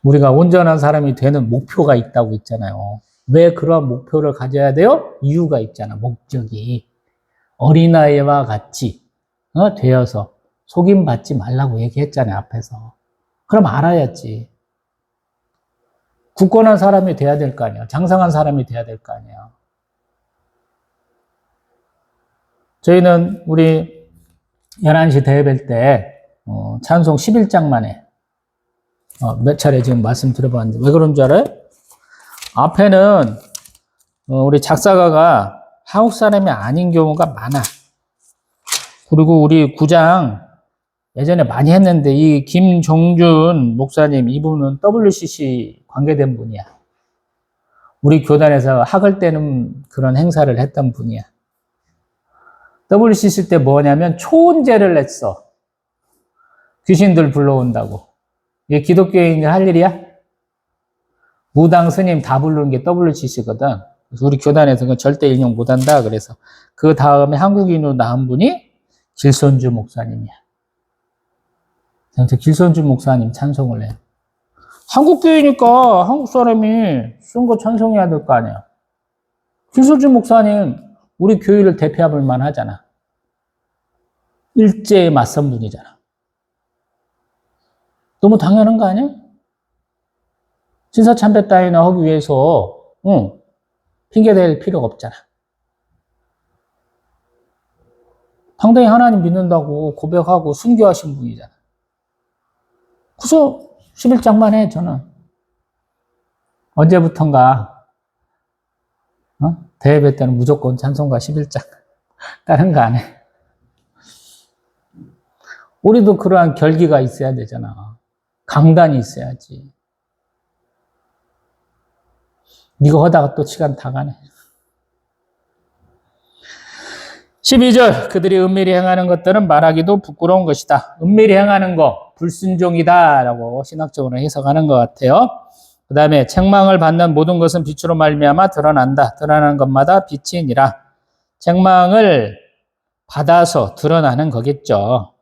우리가 온전한 사람이 되는 목표가 있다고 있잖아요. 왜 그러한 목표를 가져야 돼요? 이유가 있잖아. 목적이. 어린아이와 같이 되어서 속임받지 말라고 얘기했잖아요. 앞에서. 그럼 알아야지. 굳건한 사람이 돼야 될 거 아니야. 장성한 사람이 돼야 될 거 아니야. 저희는 우리 11시 대회 뵐 때 찬송 11장만에 몇 차례 지금 말씀드려봤는데 왜 그런 줄 알아요? 앞에는 우리 작사가가 한국 사람이 아닌 경우가 많아. 그리고 우리 구장 예전에 많이 했는데 이 김종준 목사님 이분은 WCC 관계된 분이야. 우리 교단에서 학을 떼는 그런 행사를 했던 분이야. WCC 때 뭐냐면 초혼제를 했어. 귀신들 불러온다고. 이게 기독교인이 할 일이야? 무당 스님 다 부르는 게 WCC거든. 그래서 우리 교단에서는 절대 인용 못한다. 그래서 그 다음에 한국인으로 나온 분이 길손주 목사님이야. 길손주 목사님 찬송을 해. 한국 교회니까 한국 사람이 쓴 거 찬송해야 될 거 아니야. 길손주 목사님 우리 교회를 대표할 만하잖아. 일제에 맞선 분이잖아. 너무 당연한 거 아니야? 진사참배 따위나 하기 위해서 핑계댈 필요가 없잖아. 당당히 하나님 믿는다고 고백하고 순교하신 분이잖아. 그래서 11장만 해, 저는. 언제부턴가 대회배 때는 무조건 찬송가 11장. 다른 거 안 해. 우리도 그러한 결기가 있어야 되잖아. 강단이 있어야지. 이거 하다가 또 시간 다 가네. 12절 그들이 은밀히 행하는 것들은 말하기도 부끄러운 것이다. 은밀히 행하는 거 불순종이다 라고 신학적으로 해석하는 것 같아요. 그 다음에 책망을 받는 모든 것은 빛으로 말미암아 드러난다. 드러나는 것마다 빛이니라. 책망을 받아서 드러나는 거겠죠.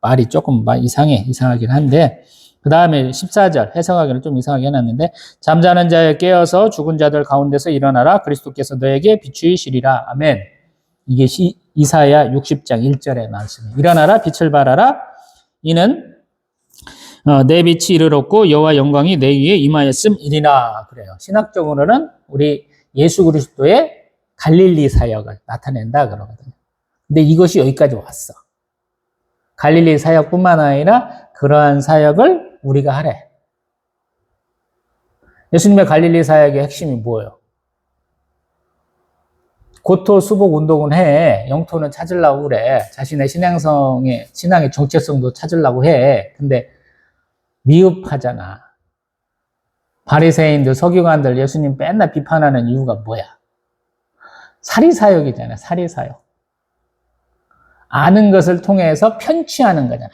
말이 조금 이상하긴 한데 그 다음에 14절 해석하기는 좀 이상하게 해놨는데 잠자는 자에 깨어서 죽은 자들 가운데서 일어나라. 그리스도께서 너에게 비추이시리라. 아멘. 이게 이사야 60장 1절의 말씀이에요. 일어나라 빛을 발하라. 이는 내 빛이 이르렀고 여호와 영광이 내 위에 임하였음이니라. 그래요. 신학적으로는 우리 예수 그리스도의 갈릴리 사역을 나타낸다 그러거든요. 근데 이것이 여기까지 왔어. 갈릴리 사역뿐만 아니라 그러한 사역을 우리가 하래. 예수님의 갈릴리 사역의 핵심이 뭐예요? 고토 수복 운동은 해. 영토는 찾으려고 그래. 자신의 신앙의 정체성도 찾으려고 해. 근데 미흡하잖아. 바리새인들, 서기관들 예수님 맨날 비판하는 이유가 뭐야? 사리사욕이잖아, 사리사욕. 아는 것을 통해서 편취하는 거잖아.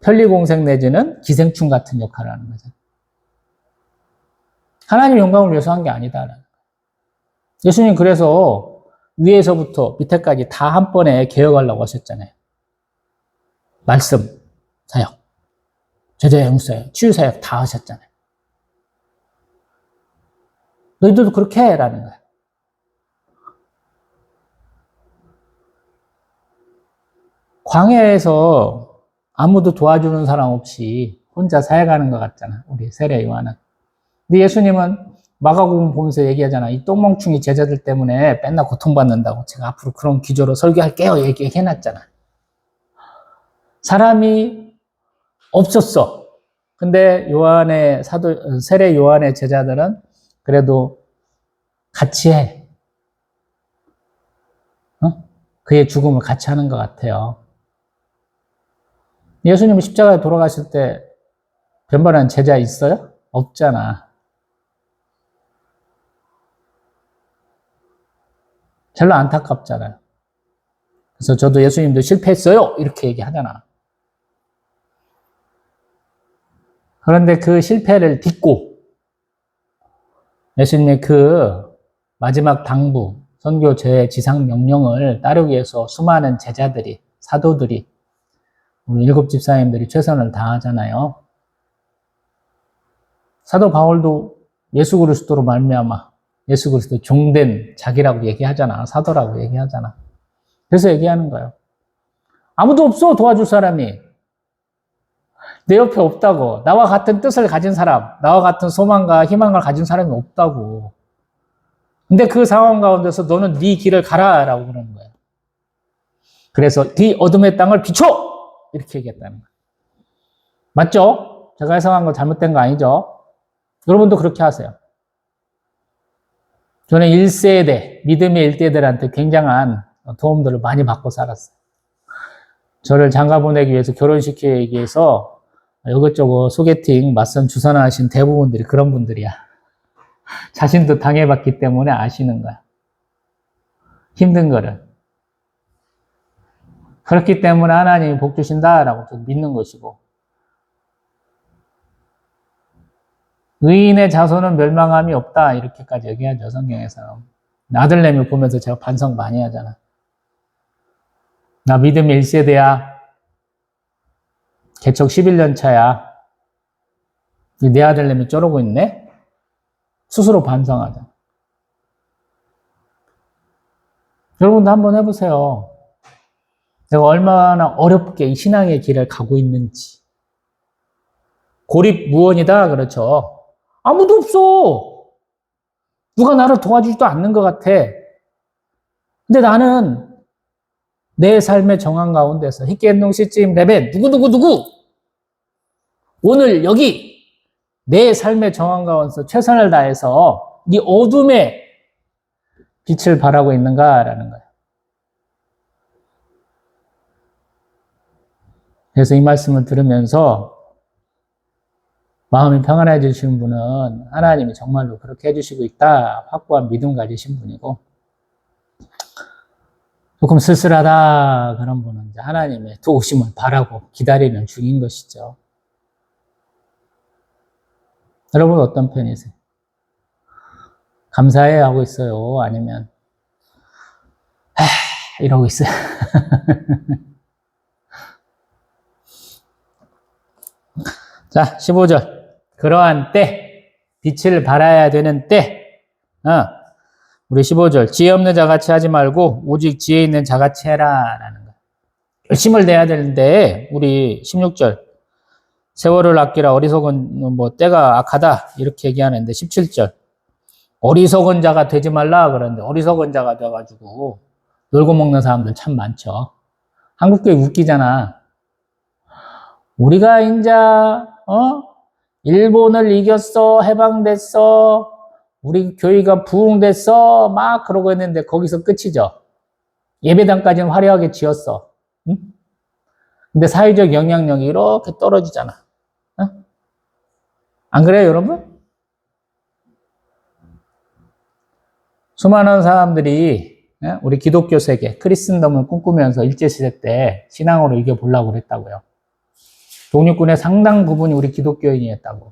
편리공생 내지는 기생충 같은 역할을 하는 거잖아. 하나님 영광을 위해서 한 게 아니다. 예수님 그래서 위에서부터 밑에까지 다 한 번에 개혁하려고 하셨잖아요. 말씀, 사역, 제자 영사역, 치유사역 다 하셨잖아요. 너희들도 그렇게 해라는 거야. 광야에서 아무도 도와주는 사람 없이 혼자 사역하는 것 같잖아. 우리 세례 요한은. 근데 예수님은 마가복음 보면서 얘기하잖아. 이 똥멍충이 제자들 때문에 맨날 고통받는다고. 제가 앞으로 그런 기조로 설교할게요. 얘기해놨잖아. 사람이 없었어. 근데 세례 요한의 제자들은 그래도 같이 해. 그의 죽음을 같이 하는 것 같아요. 예수님은 십자가에 돌아가실 때 변발한 제자 있어요? 없잖아. 별로 안타깝잖아요. 그래서 저도 예수님도 실패했어요. 이렇게 얘기하잖아. 그런데 그 실패를 딛고 예수님의 그 마지막 당부, 선교 제지상 명령을 따르기 위해서 수많은 제자들이, 사도들이, 우리 일곱 집사님들이 최선을 다하잖아요. 사도 바울도 예수 그리스도로 말미암아 예수 그리스도 종된 자기라고 얘기하잖아. 사도라고 얘기하잖아. 그래서 얘기하는 거예요. 아무도 없어, 도와줄 사람이. 내 옆에 없다고. 나와 같은 뜻을 가진 사람, 나와 같은 소망과 희망을 가진 사람이 없다고. 근데 그 상황 가운데서 너는 네 길을 가라라고 그러는 거예요. 그래서 네 어둠의 땅을 비춰! 이렇게 얘기했다는 거예요. 맞죠? 제가 해석한 거 잘못된 거 아니죠? 여러분도 그렇게 하세요. 저는 1세대, 믿음의 1대들한테 굉장한 도움들을 많이 받고 살았어요. 저를 장가 보내기 위해서, 결혼시키기 위해서 이것저것 소개팅, 맞선 주선하신 대부분들이 그런 분들이야. 자신도 당해봤기 때문에 아시는 거야. 힘든 거를. 그렇기 때문에 하나님이 복 주신다라고 믿는 것이고, 의인의 자손은 멸망함이 없다 이렇게까지 얘기하죠, 성경에서는. 아들내미 보면서 제가 반성 많이 하잖아. 나 믿음의 1세대야. 개척 11년 차야. 내 아들내미 쩌르고 있네? 스스로 반성하자. 여러분도 한번 해보세요. 내가 얼마나 어렵게 이 신앙의 길을 가고 있는지. 고립무원이다, 그렇죠. 아무도 없어. 누가 나를 도와주지도 않는 것 같아. 근데 나는 내 삶의 정황 가운데서 히케엔농 시찜 레벤 누구 오늘 여기 내 삶의 정황 가운데서 최선을 다해서 네 어둠의 빛을 발하고 있는가라는 거예요. 그래서 이 말씀을 들으면서 마음이 평안해지신 분은 하나님이 정말로 그렇게 해주시고 있다 확고한 믿음 가지신 분이고, 조금 쓸쓸하다 그런 분은 이제 하나님의 도우심을 바라고 기다리는 중인 것이죠. 여러분 어떤 편이세요? 감사해 하고 있어요? 아니면 이러고 있어요? 자, 15절. 그러한 때, 빛을 발하여야 되는 때, 우리 15절. 지혜 없는 자같이 하지 말고 오직 지혜 있는 자같이 해라 라는 거. 열심을 내야 되는데 우리 16절. 세월을 아끼라 어리석은 때가 악하다 이렇게 얘기하는데 17절. 어리석은 자가 되지 말라 그러는데 어리석은 자가 돼가지고 놀고 먹는 사람들 참 많죠. 한국교회 웃기잖아. 우리가 이제 일본을 이겼어, 해방됐어, 우리 교회가 부흥됐어, 막 그러고 있는데 거기서 끝이죠. 예배당까지는 화려하게 지었어. 응? 근데 사회적 영향력이 이렇게 떨어지잖아. 응? 안 그래요, 여러분? 수많은 사람들이 우리 기독교 세계, 크리스천덤을 꿈꾸면서 일제시대 때 신앙으로 이겨보려고 그랬다고요. 독립군의 상당 부분이 우리 기독교인이었다고.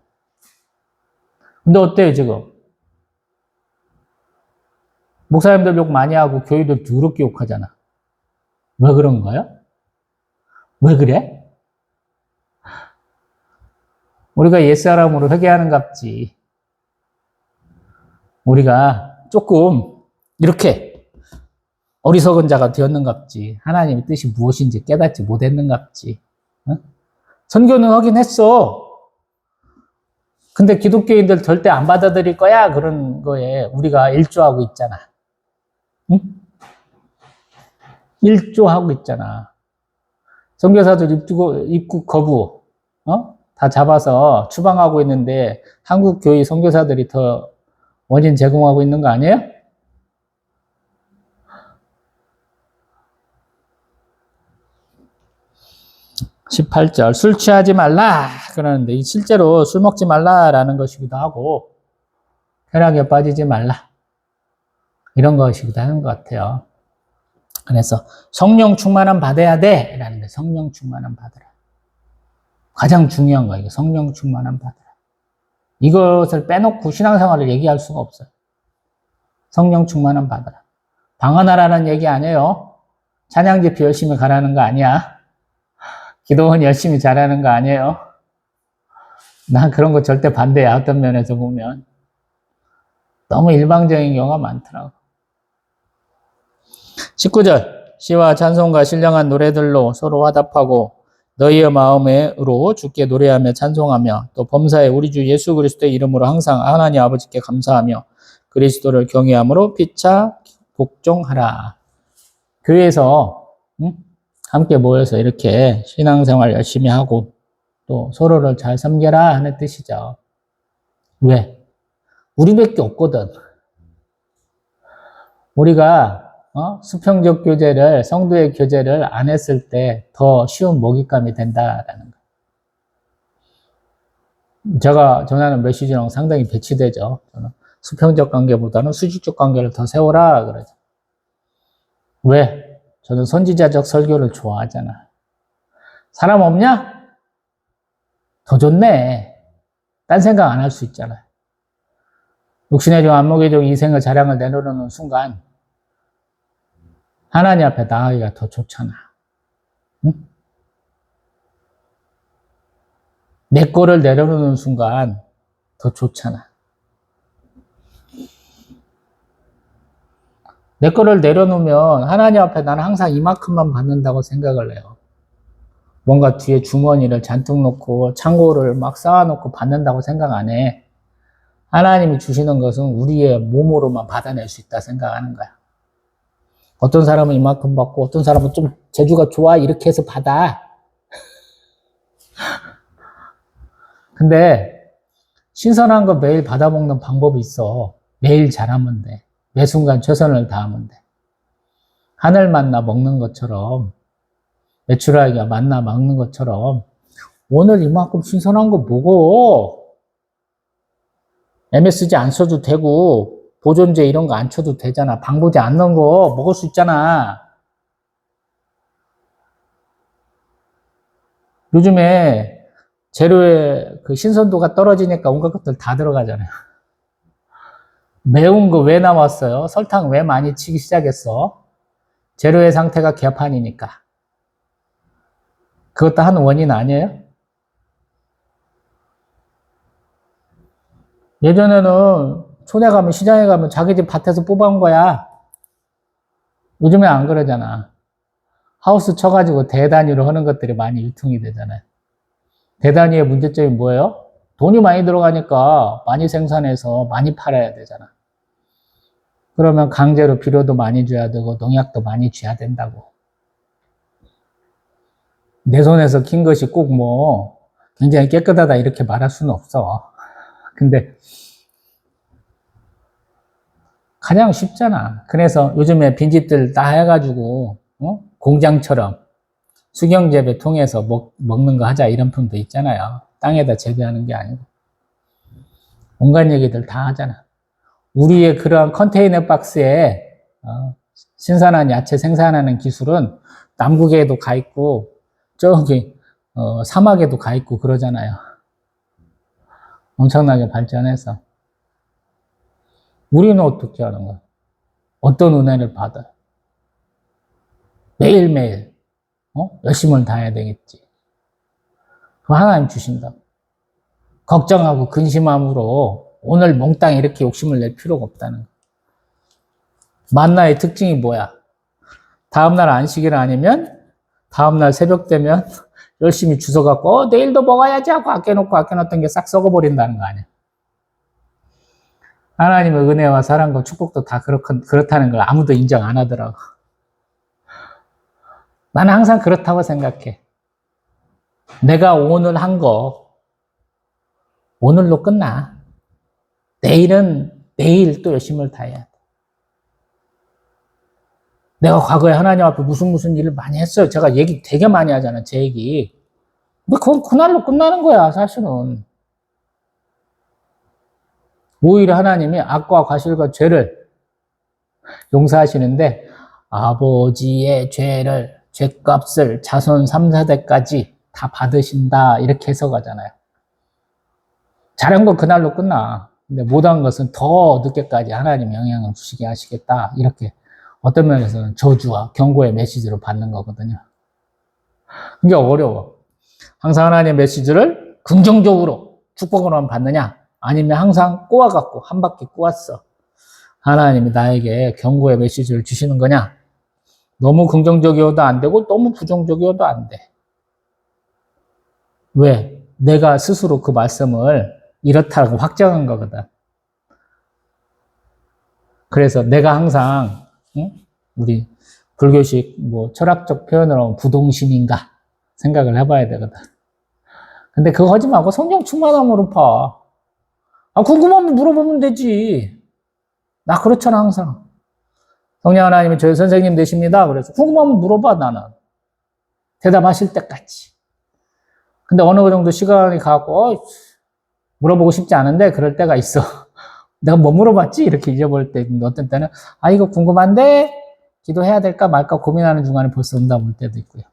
근데 어때요, 지금? 목사님들 욕 많이 하고 교회들 더럽게 욕하잖아. 왜 그런 거야? 왜 그래? 우리가 옛사람으로 회개하는갑지. 우리가 조금 이렇게 어리석은 자가 되었는갑지. 하나님의 뜻이 무엇인지 깨닫지 못했는갑지. 어? 선교는 하긴 했어. 근데 기독교인들 절대 안 받아들일 거야. 그런 거에 우리가 일조하고 있잖아. 응? 일조하고 있잖아. 선교사들 입국 거부, 다 잡아서 추방하고 있는데 한국 교회 선교사들이 더 원인 제공하고 있는 거 아니에요? (18절) 술 취하지 말라 그러는데 실제로 술 먹지 말라라는 것이기도 하고 쾌락에 빠지지 말라 이런 것이기도 하는 것 같아요. 그래서 성령 충만함 받아야 돼 라는데 성령 충만함 받으라. 가장 중요한 거예요. 성령 충만함 받으라. 이것을 빼놓고 신앙생활을 얘기할 수가 없어요. 성령 충만함 받으라. 방언하라는 얘기 아니에요. 찬양 집회 열심히 가라는 거 아니야. 기도원 열심히 잘하는 거 아니에요. 난 그런 거 절대 반대야. 어떤 면에서 보면. 너무 일방적인 경우가 많더라고. 19절 시와 찬송과 신령한 노래들로 서로 화답하고 너희의 마음으로 주께 노래하며 찬송하며 또 범사에 우리 주 예수 그리스도의 이름으로 항상 하나님 아버지께 감사하며 그리스도를 경외함으로 피차 복종하라. 교회에서 함께 모여서 이렇게 신앙생활 열심히 하고 또 서로를 잘 섬겨라 하는 뜻이죠. 왜? 우리밖에 없거든. 우리가 수평적 교제를 성도의 교제를 안 했을 때 더 쉬운 먹잇감이 된다라는 거. 제가 전하는 메시지랑 상당히 배치되죠. 저는 수평적 관계보다는 수직적 관계를 더 세워라 그러죠. 왜? 저는 선지자적 설교를 좋아하잖아. 사람 없냐? 더 좋네. 딴 생각 안 할 수 있잖아. 육신의 종, 안목의 종, 이생의 자랑을 내놓는 순간 하나님 앞에 나가기가 더 좋잖아. 응? 내 거를 내려놓는 순간 더 좋잖아. 내 거를 내려놓으면 하나님 앞에 나는 항상 이만큼만 받는다고 생각을 해요. 뭔가 뒤에 주머니를 잔뜩 놓고 창고를 막 쌓아놓고 받는다고 생각 안 해. 하나님이 주시는 것은 우리의 몸으로만 받아낼 수 있다 생각하는 거야. 어떤 사람은 이만큼 받고 어떤 사람은 좀 재주가 좋아 이렇게 해서 받아. 근데 신선한 거 매일 받아먹는 방법이 있어. 매일 잘하면 돼. 매 순간 최선을 다하면 돼. 하늘 만나 먹는 것처럼 메추라기가 만나 먹는 것처럼 오늘 이만큼 신선한 거 먹어. MSG 안 써도 되고 보존제 이런 거 안 쳐도 되잖아. 방부제 안 넣은 거 먹을 수 있잖아. 요즘에 재료의 그 신선도가 떨어지니까 온갖 것들 다 들어가잖아요. 매운 거 왜 나왔어요? 설탕 왜 많이 치기 시작했어? 재료의 상태가 개판이니까. 그것도 한 원인 아니에요? 예전에는 촌에 가면 시장에 가면 자기 집 밭에서 뽑아온 거야. 요즘에 안 그러잖아. 하우스 쳐가지고 대단위로 하는 것들이 많이 유통이 되잖아요. 대단위의 문제점이 뭐예요? 돈이 많이 들어가니까 많이 생산해서 많이 팔아야 되잖아. 그러면 강제로 비료도 많이 줘야 되고 농약도 많이 줘야 된다고. 내 손에서 킨 것이 꼭 뭐 굉장히 깨끗하다 이렇게 말할 수는 없어. 근데 가장 쉽잖아. 그래서 요즘에 빈집들 다 해가지고 공장처럼 수경재배 통해서 먹는 거 하자 이런 분도 있잖아요. 땅에다 재배하는 게 아니고. 온갖 얘기들 다 하잖아. 우리의 그러한 컨테이너 박스에 신선한 야채 생산하는 기술은 남극에도 가 있고 저기 사막에도 가 있고 그러잖아요. 엄청나게 발전해서. 우리는 어떻게 하는 거야? 어떤 은혜를 받아? 매일매일 열심을 다해야 되겠지. 그 하나님 주신다. 걱정하고 근심함으로 오늘 몽땅 이렇게 욕심을 낼 필요가 없다는 거. 만나의 특징이 뭐야? 다음날 안식일 아니면 다음날 새벽 되면 열심히 주워갖고 내일도 먹어야지 하고 아껴놓던 게 싹 썩어버린다는 거 아니야. 하나님의 은혜와 사랑과 축복도 다 그렇다는 걸 아무도 인정 안 하더라고. 나는 항상 그렇다고 생각해. 내가 오늘 한 거 오늘로 끝나. 내일은 내일 또 열심을 다해야 돼. 내가 과거에 하나님 앞에 무슨 일을 많이 했어요. 제가 얘기 되게 많이 하잖아, 제 얘기. 근데 그건 그날로 끝나는 거야, 사실은. 오히려 하나님이 악과 과실과 죄를 용서하시는데 아버지의 죄값을 자손 3, 4대까지 다 받으신다 이렇게 해석하잖아요. 잘한 건 그날로 끝나. 근데 못한 것은 더 늦게까지 하나님 영향을 주시게 하시겠다 이렇게 어떤 면에서는 저주와 경고의 메시지로 받는 거거든요. 그게 어려워. 항상 하나님의 메시지를 긍정적으로 축복으로만 받느냐 아니면 항상 꼬아갖고 한 바퀴 꼬았어. 하나님이 나에게 경고의 메시지를 주시는 거냐? 너무 긍정적이어도 안 되고 너무 부정적이어도 안 돼. 왜? 내가 스스로 그 말씀을 이렇다고 확정한 거거든. 그래서 내가 항상 우리 불교식 철학적 표현으로 하면 부동신인가 생각을 해봐야 되거든. 근데 그거 하지 말고 성경 충만함으로 봐. 궁금하면 물어보면 되지. 나 그렇잖아, 항상. 성령 하나님이 저희 선생님 되십니다. 그래서 궁금하면 물어봐, 나는. 대답하실 때까지. 근데 어느 정도 시간이 가고, 물어보고 싶지 않은데, 그럴 때가 있어. 내가 뭐 물어봤지? 이렇게 잊어버릴 때 있는데, 어떤 때는, 이거 궁금한데, 기도해야 될까 말까 고민하는 중간에 벌써 응답 올 때도 있고요.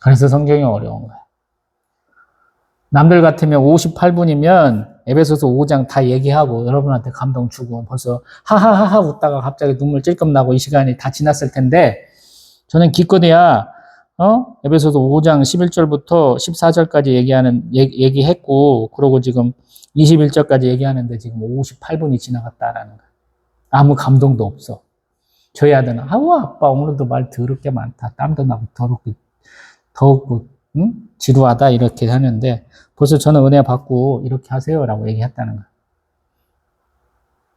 그래서 성경이 어려운 거야. 남들 같으면 58분이면 에베소서 5장 다 얘기하고 여러분한테 감동 주고 벌써 하하하하 웃다가 갑자기 눈물 찔끔 나고 이 시간이 다 지났을 텐데 저는 기껏해야 에베소서 5장 11절부터 14절까지 얘기했고 그러고 지금 21절까지 얘기하는데 지금 58분이 지나갔다라는 거야. 아무 감동도 없어. 저희 아들은 아빠 오늘도 말 더럽게 많다. 땀도 나고 더럽고 지루하다 이렇게 하는데 벌써 저는 은혜 받고 이렇게 하세요라고 얘기했다는 거예요.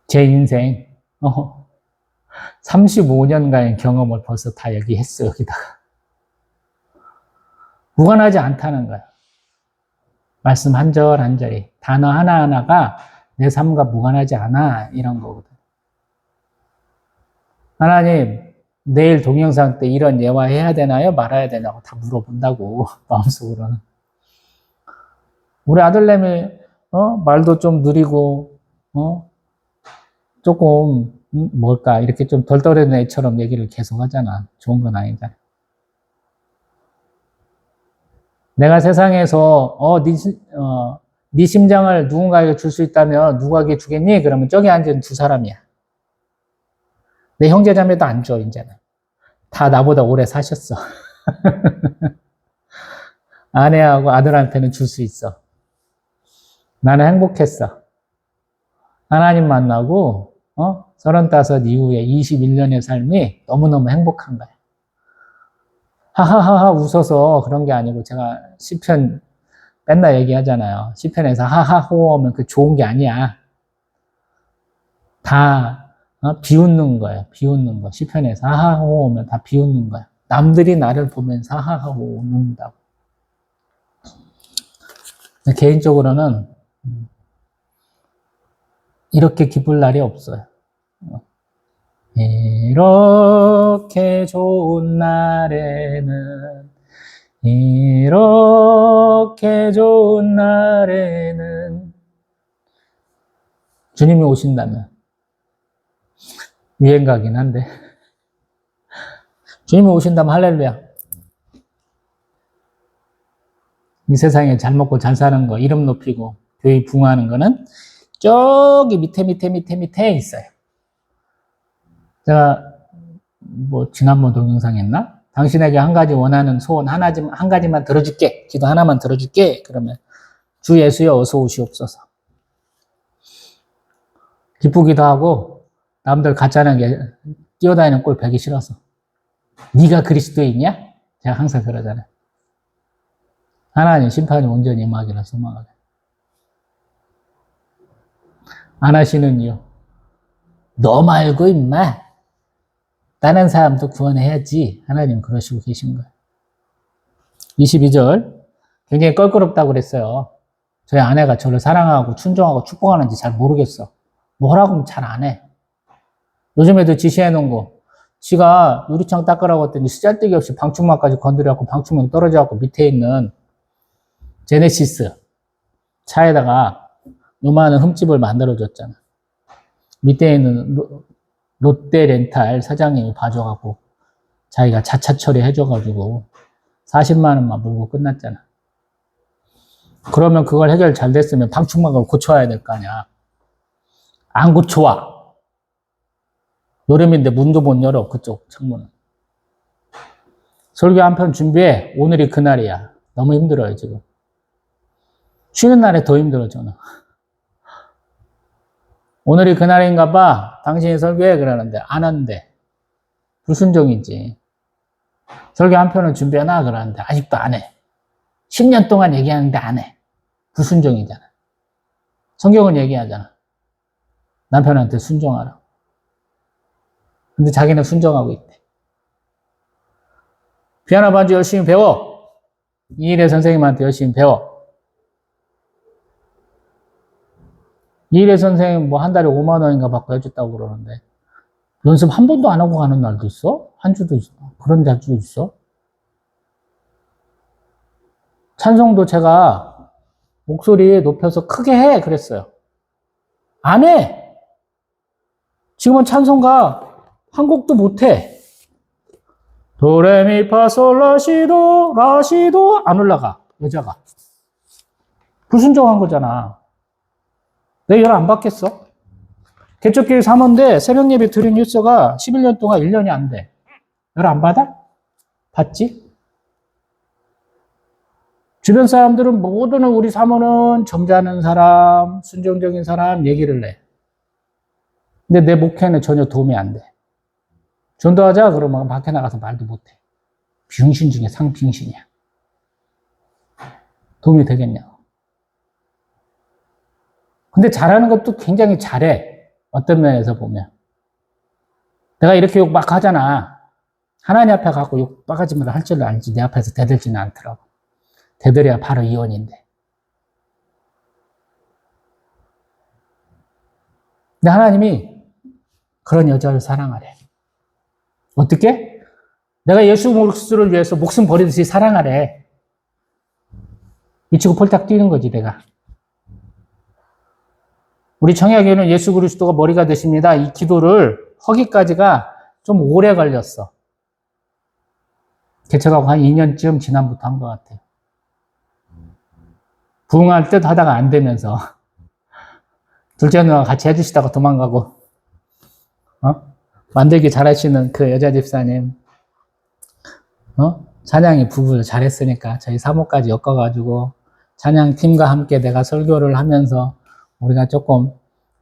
제 인생 35년간의 경험을 벌써 다 얘기했어요. 여기다가 무관하지 않다는 거예요. 말씀 한 절 한 절이 단어 하나하나가 내 삶과 무관하지 않아 이런 거거든. 하나님 내일 동영상 때 이런 예화 해야 되나요? 말아야 되냐고 다 물어본다고 마음속으로는. 우리 아들내미 말도 좀 느리고 조금 이렇게 좀 덜덜한 애처럼 얘기를 계속 하잖아. 좋은 건 아니잖아. 내가 세상에서 네 심장을 누군가에게 줄 수 있다면 누구에게 주겠니? 그러면 저기 앉은 두 사람이야. 내 형제자매도 안 줘, 이제는. 다 나보다 오래 사셨어. 아내하고 아들한테는 줄 수 있어. 나는 행복했어. 하나님 만나고 35 이후에 21년의 삶이 너무너무 행복한 거야. 하하하하 웃어서 그런 게 아니고 제가 시편 맨날 얘기하잖아요. 시편에서 하하호 하면 그 좋은 게 아니야. 다 비웃는 거예요. 비웃는 거. 시편에서 하하호 오면 다 비웃는 거예요. 남들이 나를 보면서 하하호 웃는다고. 개인적으로는 이렇게 기쁠 날이 없어요. 이렇게 좋은 날에는 이렇게 좋은 날에는 주님이 오신다면 유행가긴 한데 주님이 오신다면 할렐루야. 이 세상에 잘 먹고 잘 사는 거, 이름 높이고 교회 부흥하는 거는 저기 밑에 있어요. 제가 지난번 동영상 했나? 당신에게 한 가지 원하는 소원 한 가지만 들어줄게. 기도 하나만 들어줄게. 그러면 주 예수여 어서 오시옵소서. 기쁘기도 하고 남들 가짜는 뛰어다니는 꼴 보기 싫어서. 네가 그리스도인이야? 제가 항상 그러잖아요. 하나님 심판이 온전히 임하기를 소망하게. 안 하시는 이유. 너 말고 임마. 다른 사람도 구원해야지. 하나님 그러시고 계신 거예요. 22절. 굉장히 껄끄럽다고 그랬어요. 저희 아내가 저를 사랑하고 순종하고 축복하는지 잘 모르겠어. 뭐라고 잘 안 해. 요즘에도 지시해 놓은 거. 지가 유리창 닦으라고 했더니 쓰잘데기 없이 방충망까지 건드려갖고 방충망 떨어져갖고 밑에 있는 제네시스 차에다가 요만한 흠집을 만들어줬잖아. 밑에 있는 롯데 렌탈 사장님이 봐줘갖고 자기가 자차 처리해줘가지고 40만 원만 물고 끝났잖아. 그러면 그걸 해결 잘 됐으면 방충망을 고쳐야 될 거 아니야. 안 고쳐와. 여름인데 문도 못 열어, 그쪽 창문은. 설교 한 편 준비해. 오늘이 그날이야. 너무 힘들어요, 지금. 쉬는 날에 더 힘들어, 저는. 오늘이 그날인가 봐. 당신이 설교해. 그러는데, 안 한대. 불순종이지. 설교 한 편을 준비해놔. 그러는데, 아직도 안 해. 10년 동안 얘기하는데 안 해. 불순종이잖아. 성경은 얘기하잖아. 남편한테 순종하라. 근데 자기는 순종하고 있대. 피아노 반주 열심히 배워. 이일의 선생님한테 열심히 배워. 이일의 선생님 한 달에 5만 원인가 받고 해줬다고 그러는데 연습 한 번도 안 하고 가는 날도 있어? 한 주도 있어? 그런 날도 있어? 찬송도 제가 목소리 높여서 크게 해 그랬어요. 안 해. 지금은 찬송가 한 곡도 못해. 도레미파솔라시도 라시도 안 올라가. 여자가. 불순종한 거잖아. 내 열 안 받겠어? 개척교회 사모인데 새벽 예배 드린 일서가 11년 동안 1년이 안 돼. 열 안 받아? 받지? 주변 사람들은 모두는 우리 사모는 점잖은 사람, 순종적인 사람 얘기를 해. 근데 내 목회는 전혀 도움이 안 돼. 전도하자 그러면 밖에 나가서 말도 못해. 병신 중에 상병신이야. 도움이 되겠냐고. 근데 잘하는 것도 굉장히 잘해. 어떤 면에서 보면. 내가 이렇게 욕 막 하잖아. 하나님 앞에 가고 욕 바가지만 할 줄 알지. 내 앞에서 대들지는 않더라고. 대들이야 바로 이혼인데. 근데 하나님이 그런 여자를 사랑하래. 어떻게? 내가 예수 그리스도를 위해서 목숨 버리듯이 사랑하래. 미치고 폴딱 뛰는 거지, 내가. 우리 청약에는 예수 그리스도가 머리가 되십니다. 이 기도를 하기까지가 좀 오래 걸렸어. 개척하고 한 2년쯤 지난부터 한 것 같아요. 부흥할 듯 하다가 안 되면서 둘째 누나가 같이 해주시다가 도망가고 만들기 잘하시는 그 여자 집사님 찬양이 부부를 잘했으니까 저희 사모까지 엮어가지고 찬양팀과 함께 내가 설교를 하면서 우리가 조금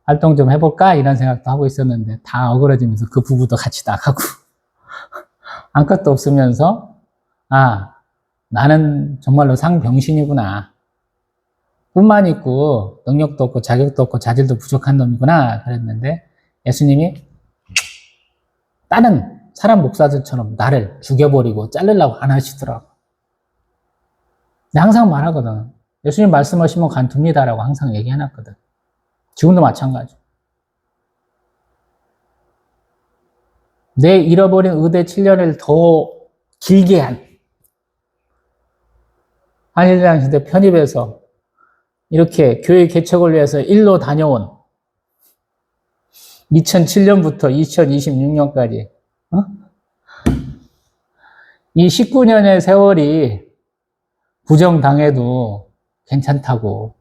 활동 좀 해볼까 이런 생각도 하고 있었는데 다 어그러지면서 그 부부도 같이 나가고 아무것도 없으면서 나는 정말로 상병신이구나. 뿐만 있고 능력도 없고 자격도 없고 자질도 부족한 놈이구나 그랬는데 예수님이 다른 사람 목사들처럼 나를 죽여버리고 자르려고 안 하시더라고. 근데 항상 말하거든. 예수님 말씀하시면 간둡니다라고 항상 얘기해놨거든. 지금도 마찬가지. 내 잃어버린 의대 7년을 더 길게 한 한일장 시대 편입해서 이렇게 교회 개척을 위해서 일로 다녀온 2007년부터 2026년까지 이 19년의 세월이 부정당해도 괜찮다고,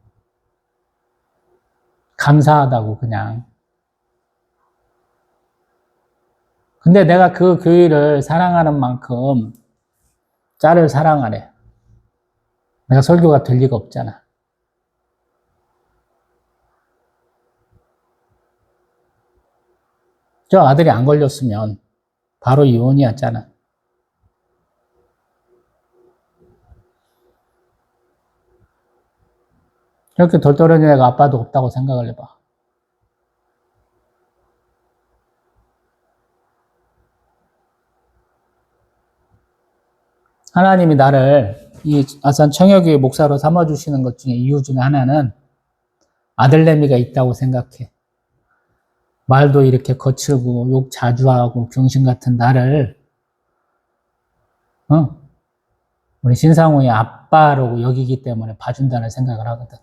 감사하다고 그냥. 근데 내가 그 교회를 사랑하는 만큼 짤을 사랑하래. 내가 설교가 될 리가 없잖아. 저 아들이 안 걸렸으면 바로 이혼이었잖아. 이렇게 덜 떨어진 애가 아빠도 없다고 생각을 해봐. 하나님이 나를 이 아산 청여교회 목사로 삼아주시는 것 중에 이유 중에 하나는 아들내미가 있다고 생각해. 말도 이렇게 거칠고 욕 자주 하고 병신 같은 나를 우리 신상우의 아빠라고 여기기 때문에 봐준다는 생각을 하거든.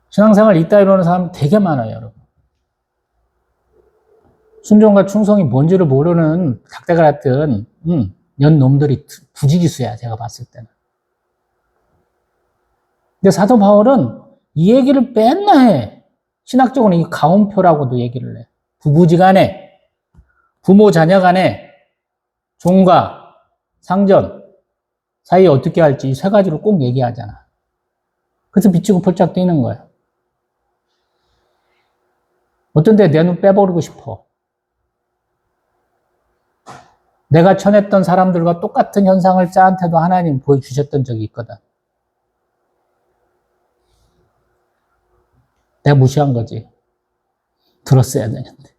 신앙생활 이따위로는 사람 되게 많아요, 여러분. 순종과 충성이 뭔지를 모르는 닭대가 같은 연놈들이 부지기수야, 제가 봤을 때는. 근데 사도 바울은 이 얘기를 맨날 해. 신학적으로는 이 가온표라고도 얘기를 해. 부부지간에, 부모 자녀간에, 종과 상전 사이에 어떻게 할지 이 세 가지를 꼭 얘기하잖아. 그래서 비치고 펄짝 뛰는 거야. 어떤 데 내 눈 빼버리고 싶어. 내가 쳐냈던 사람들과 똑같은 현상을 짜한테도 하나님 보여주셨던 적이 있거든. 내가 무시한 거지. 들었어야 되는데.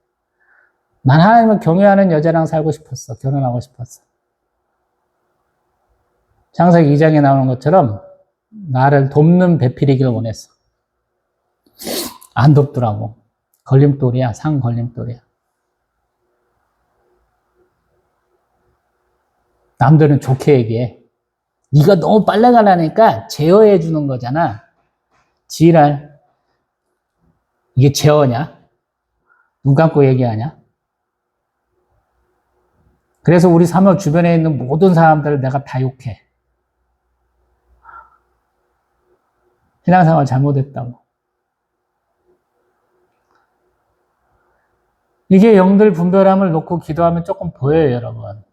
난 하나님을 경외하는 여자랑 살고 싶었어. 결혼하고 싶었어. 창세기 2장에 나오는 것처럼 나를 돕는 배필이길 원했어. 안 돕더라고. 걸림돌이야. 상 걸림돌이야. 남들은 좋게 얘기해. 네가 너무 빨리 가라니까 제어해 주는 거잖아. 지랄. 이게 제어냐? 눈 감고 얘기하냐? 그래서 우리 사모 주변에 있는 모든 사람들을 내가 다 욕해. 신앙생활 잘못했다고. 이게 영들 분별함을 놓고 기도하면 조금 보여요, 여러분.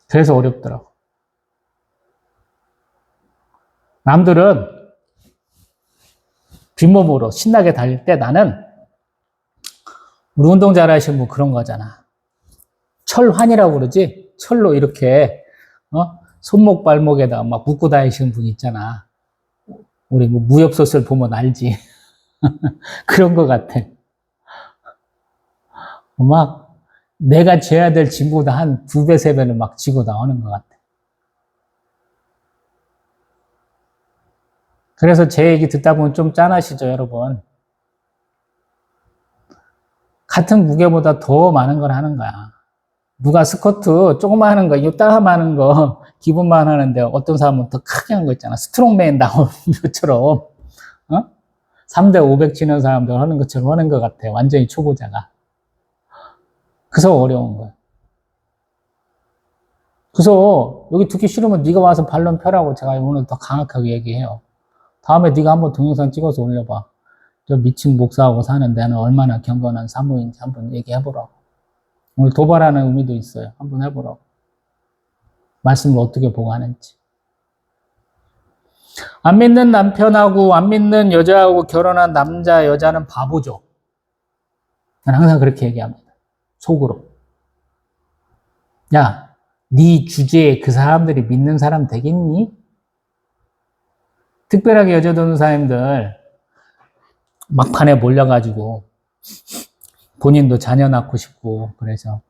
그래서 어렵더라고. 남들은 빈몸으로 신나게 달릴 때 나는 우리 운동 잘하시는 분 그런 거잖아. 철환이라고 그러지? 철로 이렇게 손목 발목에다 막 묶고 다니시는 분 있잖아. 우리 뭐 무협소설 보면 알지. 그런 거 같아. 막 내가 져야 될 짐보다 한 2배, 3배를 막 지고 나오는 것 같아. 그래서 제 얘기 듣다 보면 좀 짠하시죠, 여러분? 같은 무게보다 더 많은 걸 하는 거야. 누가 스쿼트 조그만 하는 거, 이따금 하는 거, 기분만 하는데 어떤 사람은 더 크게 하는 거 있잖아. 스트롱맨 나오는 것처럼, 3대 500 치는 사람들 하는 것처럼 하는 것 같아. 완전히 초보자가. 그래서 어려운 거야. 그래서 여기 듣기 싫으면 네가 와서 반론 펴라고 제가 오늘 더 강력하게 얘기해요. 다음에 네가 한번 동영상 찍어서 올려봐. 저 미친 목사하고 사는 데는 얼마나 경건한 사모인지 한번 얘기해보라고. 오늘 도발하는 의미도 있어요. 한번 해보라고. 말씀을 어떻게 보고 하는지. 안 믿는 남편하고 안 믿는 여자하고 결혼한 남자, 여자는 바보죠. 난 항상 그렇게 얘기합니다. 속으로. 야, 네 주제에 그 사람들이 믿는 사람 되겠니? 특별하게 여자 변호사님들 막판에 몰려가지고 본인도 자녀 낳고 싶고 그래서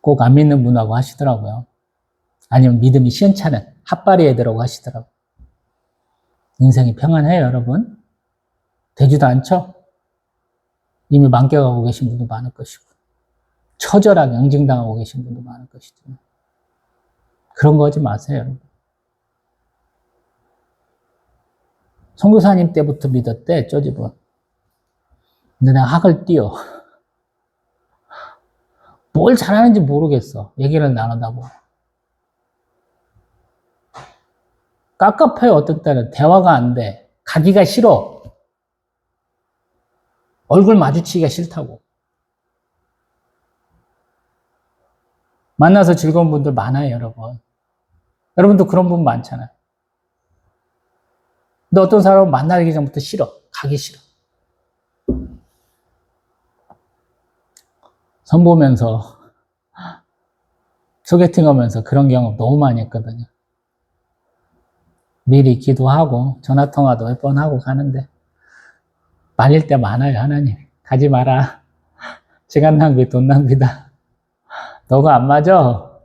꼭 안 믿는 분하고 하시더라고요. 아니면 믿음이 시원찮은 핫바리 애들하고 하시더라고요. 인생이 평안해요, 여러분. 되지도 않죠? 이미 만개가고 계신 분도 많을 것이고 처절하게 응징당하고 계신 분도 많을 것이죠. 그런 거 하지 마세요, 여러분. 선교사님 때부터 믿었대, 저 집은. 근데 내가 학을 띄어. 뭘 잘하는지 모르겠어. 얘기를 나누다 보면. 깝깝해요, 어떤 때는. 대화가 안 돼. 가기가 싫어. 얼굴 마주치기가 싫다고. 만나서 즐거운 분들 많아요, 여러분. 여러분도 그런 분 많잖아요. 근데 어떤 사람은 만나기 전부터 싫어. 가기 싫어. 선 보면서, 소개팅 하면서 그런 경험 너무 많이 했거든요. 미리 기도하고, 전화통화도 몇 번 하고 가는데, 말릴 때 많아요, 하나님. 가지 마라. 시간 낭비, 돈 낭비다. 너가 안 맞아?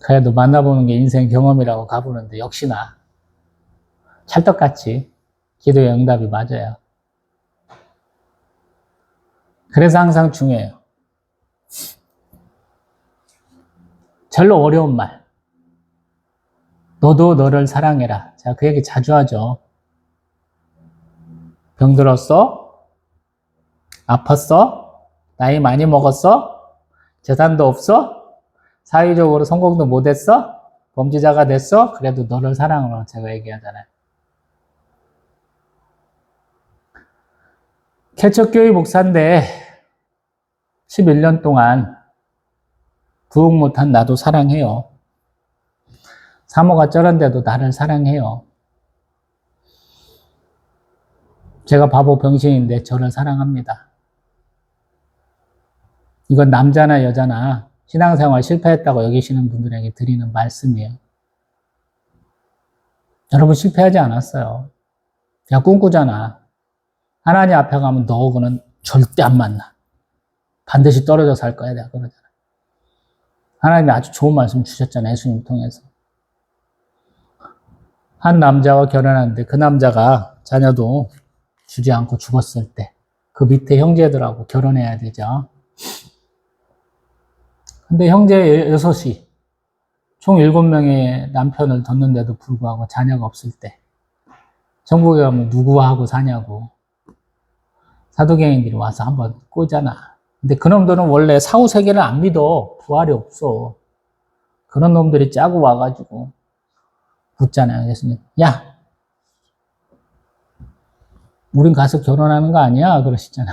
그래도 만나보는 게 인생 경험이라고 가보는데, 역시나, 찰떡같이 기도의 응답이 맞아요. 그래서 항상 중요해요. 절로 어려운 말. 너도 너를 사랑해라. 제가 그 얘기 자주 하죠. 병들었어? 아팠어? 나이 많이 먹었어? 재산도 없어? 사회적으로 성공도 못했어? 범죄자가 됐어? 그래도 너를 사랑하라. 제가 얘기하잖아요. 개척교회 목사인데 11년 동안 부흥 못한 나도 사랑해요. 사모가 쩔은데도 나를 사랑해요. 제가 바보 병신인데 저를 사랑합니다. 이건 남자나 여자나 신앙생활 실패했다고 여기시는 분들에게 드리는 말씀이에요. 여러분 실패하지 않았어요. 야 꿈꾸잖아. 하나님 앞에 가면 너하고는 절대 안 만나. 반드시 떨어져 살 거야 내가 그러잖아. 하나님이 아주 좋은 말씀 주셨잖아요. 예수님 통해서. 한 남자와 결혼하는데 그 남자가 자녀도 주지 않고 죽었을 때 그 밑에 형제들하고 결혼해야 되죠. 근데 형제 6이 총 7명의 남편을 뒀는데도 불구하고 자녀가 없을 때 천국에 가면 누구하고 사냐고 사도개인들이 와서 한번 꼬잖아. 근데 그놈들은 원래 사후세계를 안 믿어. 부활이 없어. 그런 놈들이 짜고 와가지고 묻잖아요. 예수님. 야, 우린 가서 결혼하는 거 아니야? 그러시잖아.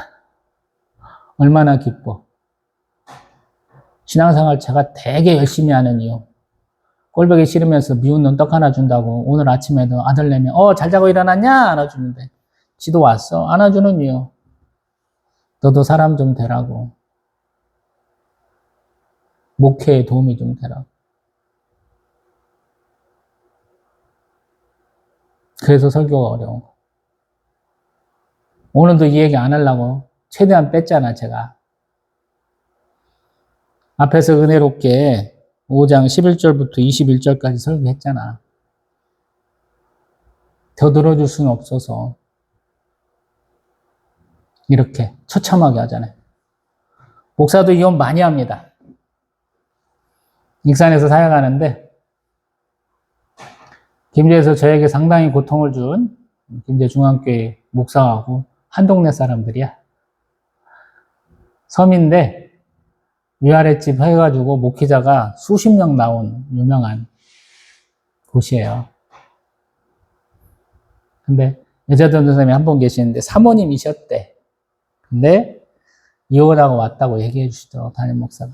얼마나 기뻐. 신앙생활 제가 되게 열심히 하는 이유. 꼴보기 싫으면서 미운 놈 떡 하나 준다고 오늘 아침에도 아들내미 잘 자고 일어났냐? 안아주는데 지도 왔어. 안아주는 이유. 너도 사람 좀 되라고. 목회에 도움이 좀 되라고. 그래서 설교가 어려운 거. 오늘도 이 얘기 안 하려고 최대한 뺐잖아, 제가. 앞에서 은혜롭게 5장 11절부터 21절까지 설교했잖아. 더 들어줄 수는 없어서 이렇게 처참하게 하잖아요. 목사도 이혼 많이 합니다. 익산에서 사역하는데 김제에서 저에게 상당히 고통을 준 김제 중앙교회 목사하고 한 동네 사람들이야. 섬인데 위아랫집 해가지고 목회자가 수십 명 나온 유명한 곳이에요. 근데 여자 전도사님이 한 분 계시는데 사모님이셨대. 근데 이혼하고 왔다고 얘기해 주시더라고, 담임 목사가.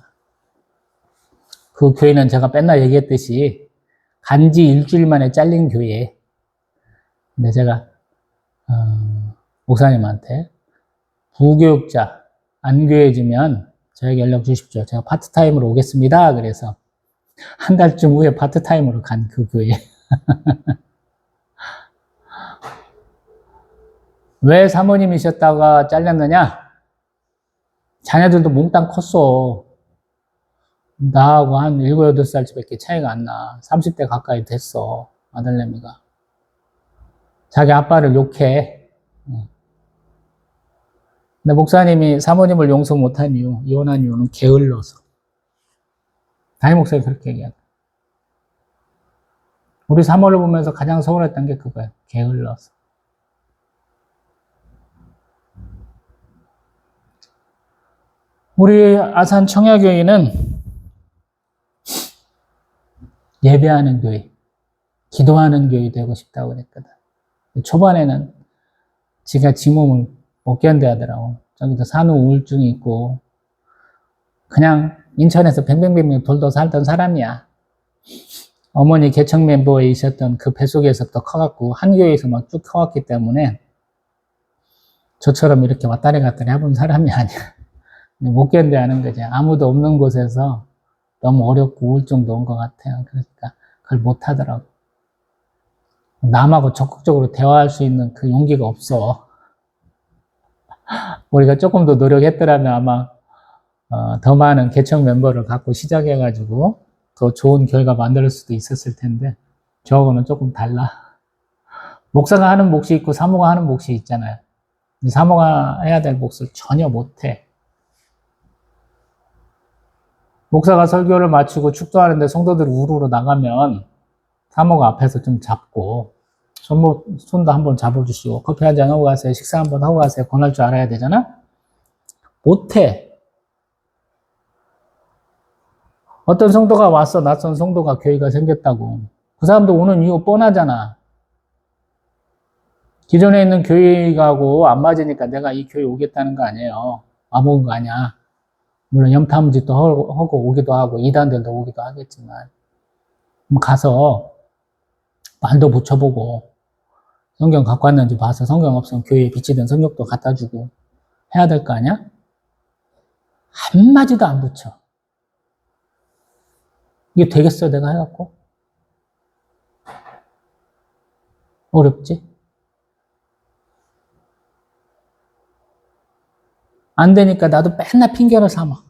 그 교회는 제가 맨날 얘기했듯이 간지 일주일 만에 잘린 교회. 근데 제가 목사님한테 부교육자 안 구해지면 저에게 연락 주십시오. 제가 파트타임으로 오겠습니다. 그래서 한 달쯤 후에 파트타임으로 간 그 교회. 왜 사모님이셨다가 잘렸느냐? 자녀들도 몽땅 컸어. 나하고 한 7, 8살밖에 차이가 안 나. 30대 가까이 됐어. 아들내미가. 자기 아빠를 욕해. 근데 목사님이 사모님을 용서 못한 이유, 이혼한 이유는 게을러서. 담임 목사님이 그렇게 얘기하다. 우리 사모를 보면서 가장 서운했던 게 그거예요. 게을러서. 우리 아산 청야교회는 예배하는 교회, 기도하는 교회 되고 싶다고 그랬거든. 초반에는 지가 지 몸을 못 견뎌하더라고. 저기도 산후 우울증이 있고 그냥 인천에서 뱅뱅뱅뱅 돌도 살던 사람이야. 어머니 개척 멤버에 있었던 그 뱃속에서부터 커갖고 한 교회에서 막 쭉 커왔기 때문에 저처럼 이렇게 왔다리 갔다리 해본 사람이 아니야. 못 견뎌하는 거지. 아무도 없는 곳에서 너무 어렵고 우울증도 온 것 같아요. 그러니까 그걸 못 하더라고. 남하고 적극적으로 대화할 수 있는 그 용기가 없어. 우리가 조금 더 노력했더라면 아마 더 많은 개척 멤버를 갖고 시작해가지고 더 좋은 결과 만들 수도 있었을 텐데 저하고는 조금 달라. 목사가 하는 몫이 있고 사모가 하는 몫이 있잖아요. 사모가 해야 될 몫을 전혀 못해. 목사가 설교를 마치고 축도하는데 성도들이 우르르 나가면 사모가 앞에서 좀 잡고 손도 한번 잡아주시고 커피 한잔 하고 가세요. 식사 한번 하고 가세요. 권할 줄 알아야 되잖아? 못해. 어떤 성도가 왔어. 낯선 성도가 교회가 생겼다고. 그 사람도 오는 이유 뻔하잖아. 기존에 있는 교회하고 안 맞으니까 내가 이 교회 오겠다는 거 아니에요. 와본 거 아니야. 물론 염탐짓도 하고 오기도 하고 이단들도 오기도 하겠지만 가서 말도 붙여보고 성경 갖고 왔는지 봐서 성경 없으면 교회에 비치된 성경도 갖다 주고 해야 될 거 아니야? 한마디도 안 붙여. 이게 되겠어 내가 해갖고? 어렵지? 안 되니까 나도 맨날 핑계를 삼아.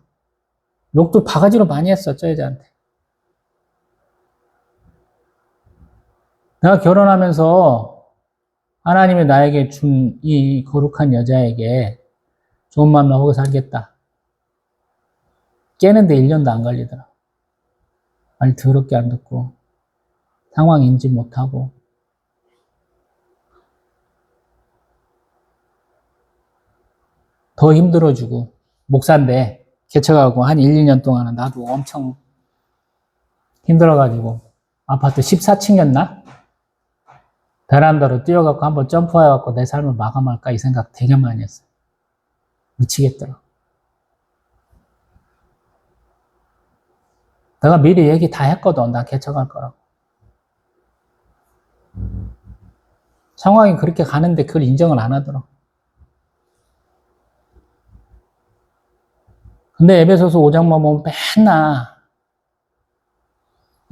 욕도 바가지로 많이 했어, 저 여자한테. 내가 결혼하면서 하나님이 나에게 준 이 거룩한 여자에게 좋은 마음으로 하고 살겠다. 깨는데 1년도 안 걸리더라. 말 더럽게 안 듣고 상황 인지 못하고 더 힘들어지고 목사인데 개척하고 한 1, 2년 동안은 나도 엄청 힘들어가지고 아파트 14층이었나? 베란다로 뛰어갖고 한번 점프해갖고 내 삶을 마감할까 이 생각 되게 많이 했어요. 미치겠더라. 내가 미리 얘기 다 했거든. 나 개척할 거라고. 상황이 그렇게 가는데 그걸 인정을 안 하더라. 근데 에베소서 5장만 보면 맨날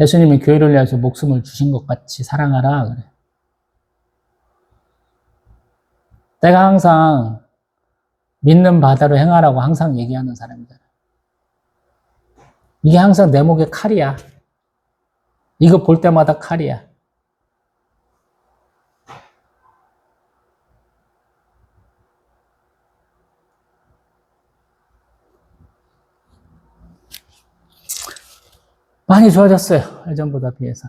예수님이 교회를 위해서 목숨을 주신 것 같이 사랑하라 그래. 내가 항상 믿는 바대로 행하라고 항상 얘기하는 사람이잖아. 이게 항상 내 목에 칼이야. 이거 볼 때마다 칼이야. 많이 좋아졌어요. 예전보다 비해서.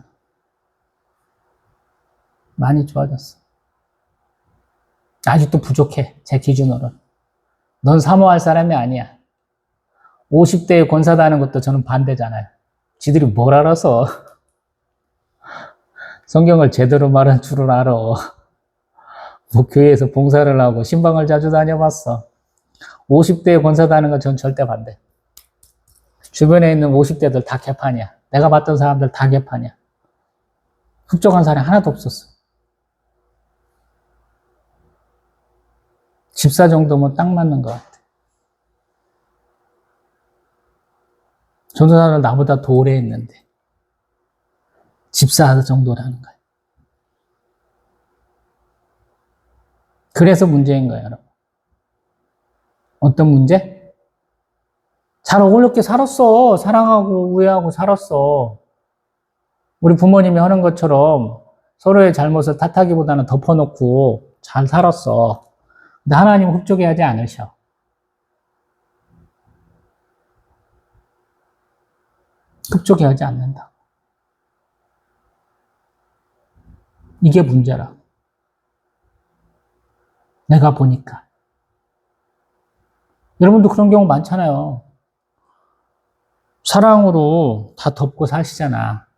많이 좋아졌어. 아직도 부족해. 제 기준으로는. 넌 사모할 사람이 아니야. 50대에 권사다 하는 것도 저는 반대잖아요. 지들이 뭘 알아서 성경을 제대로 말할 줄을 알아. 뭐 교회에서 봉사를 하고 신방을 자주 다녀봤어. 50대에 권사다 하는 건 전 절대 반대. 주변에 있는 50대들 다 개판이야. 내가 봤던 사람들 다 개판이야. 흡족한 사람이 하나도 없었어. 집사 정도면 딱 맞는 것 같아. 전도사는 나보다 더 오래 했는데 집사 정도라는 거예요. 그래서 문제인 거예요, 여러분. 어떤 문제? 잘 어울렸게 살았어. 사랑하고 우애하고 살았어. 우리 부모님이 하는 것처럼 서로의 잘못을 탓하기보다는 덮어놓고 잘 살았어. 근데 하나님은 흡족해 하지 않으셔. 흡족해 하지 않는다. 이게 문제라. 내가 보니까. 여러분도 그런 경우 많잖아요. 사랑으로 다 덮고 사시잖아.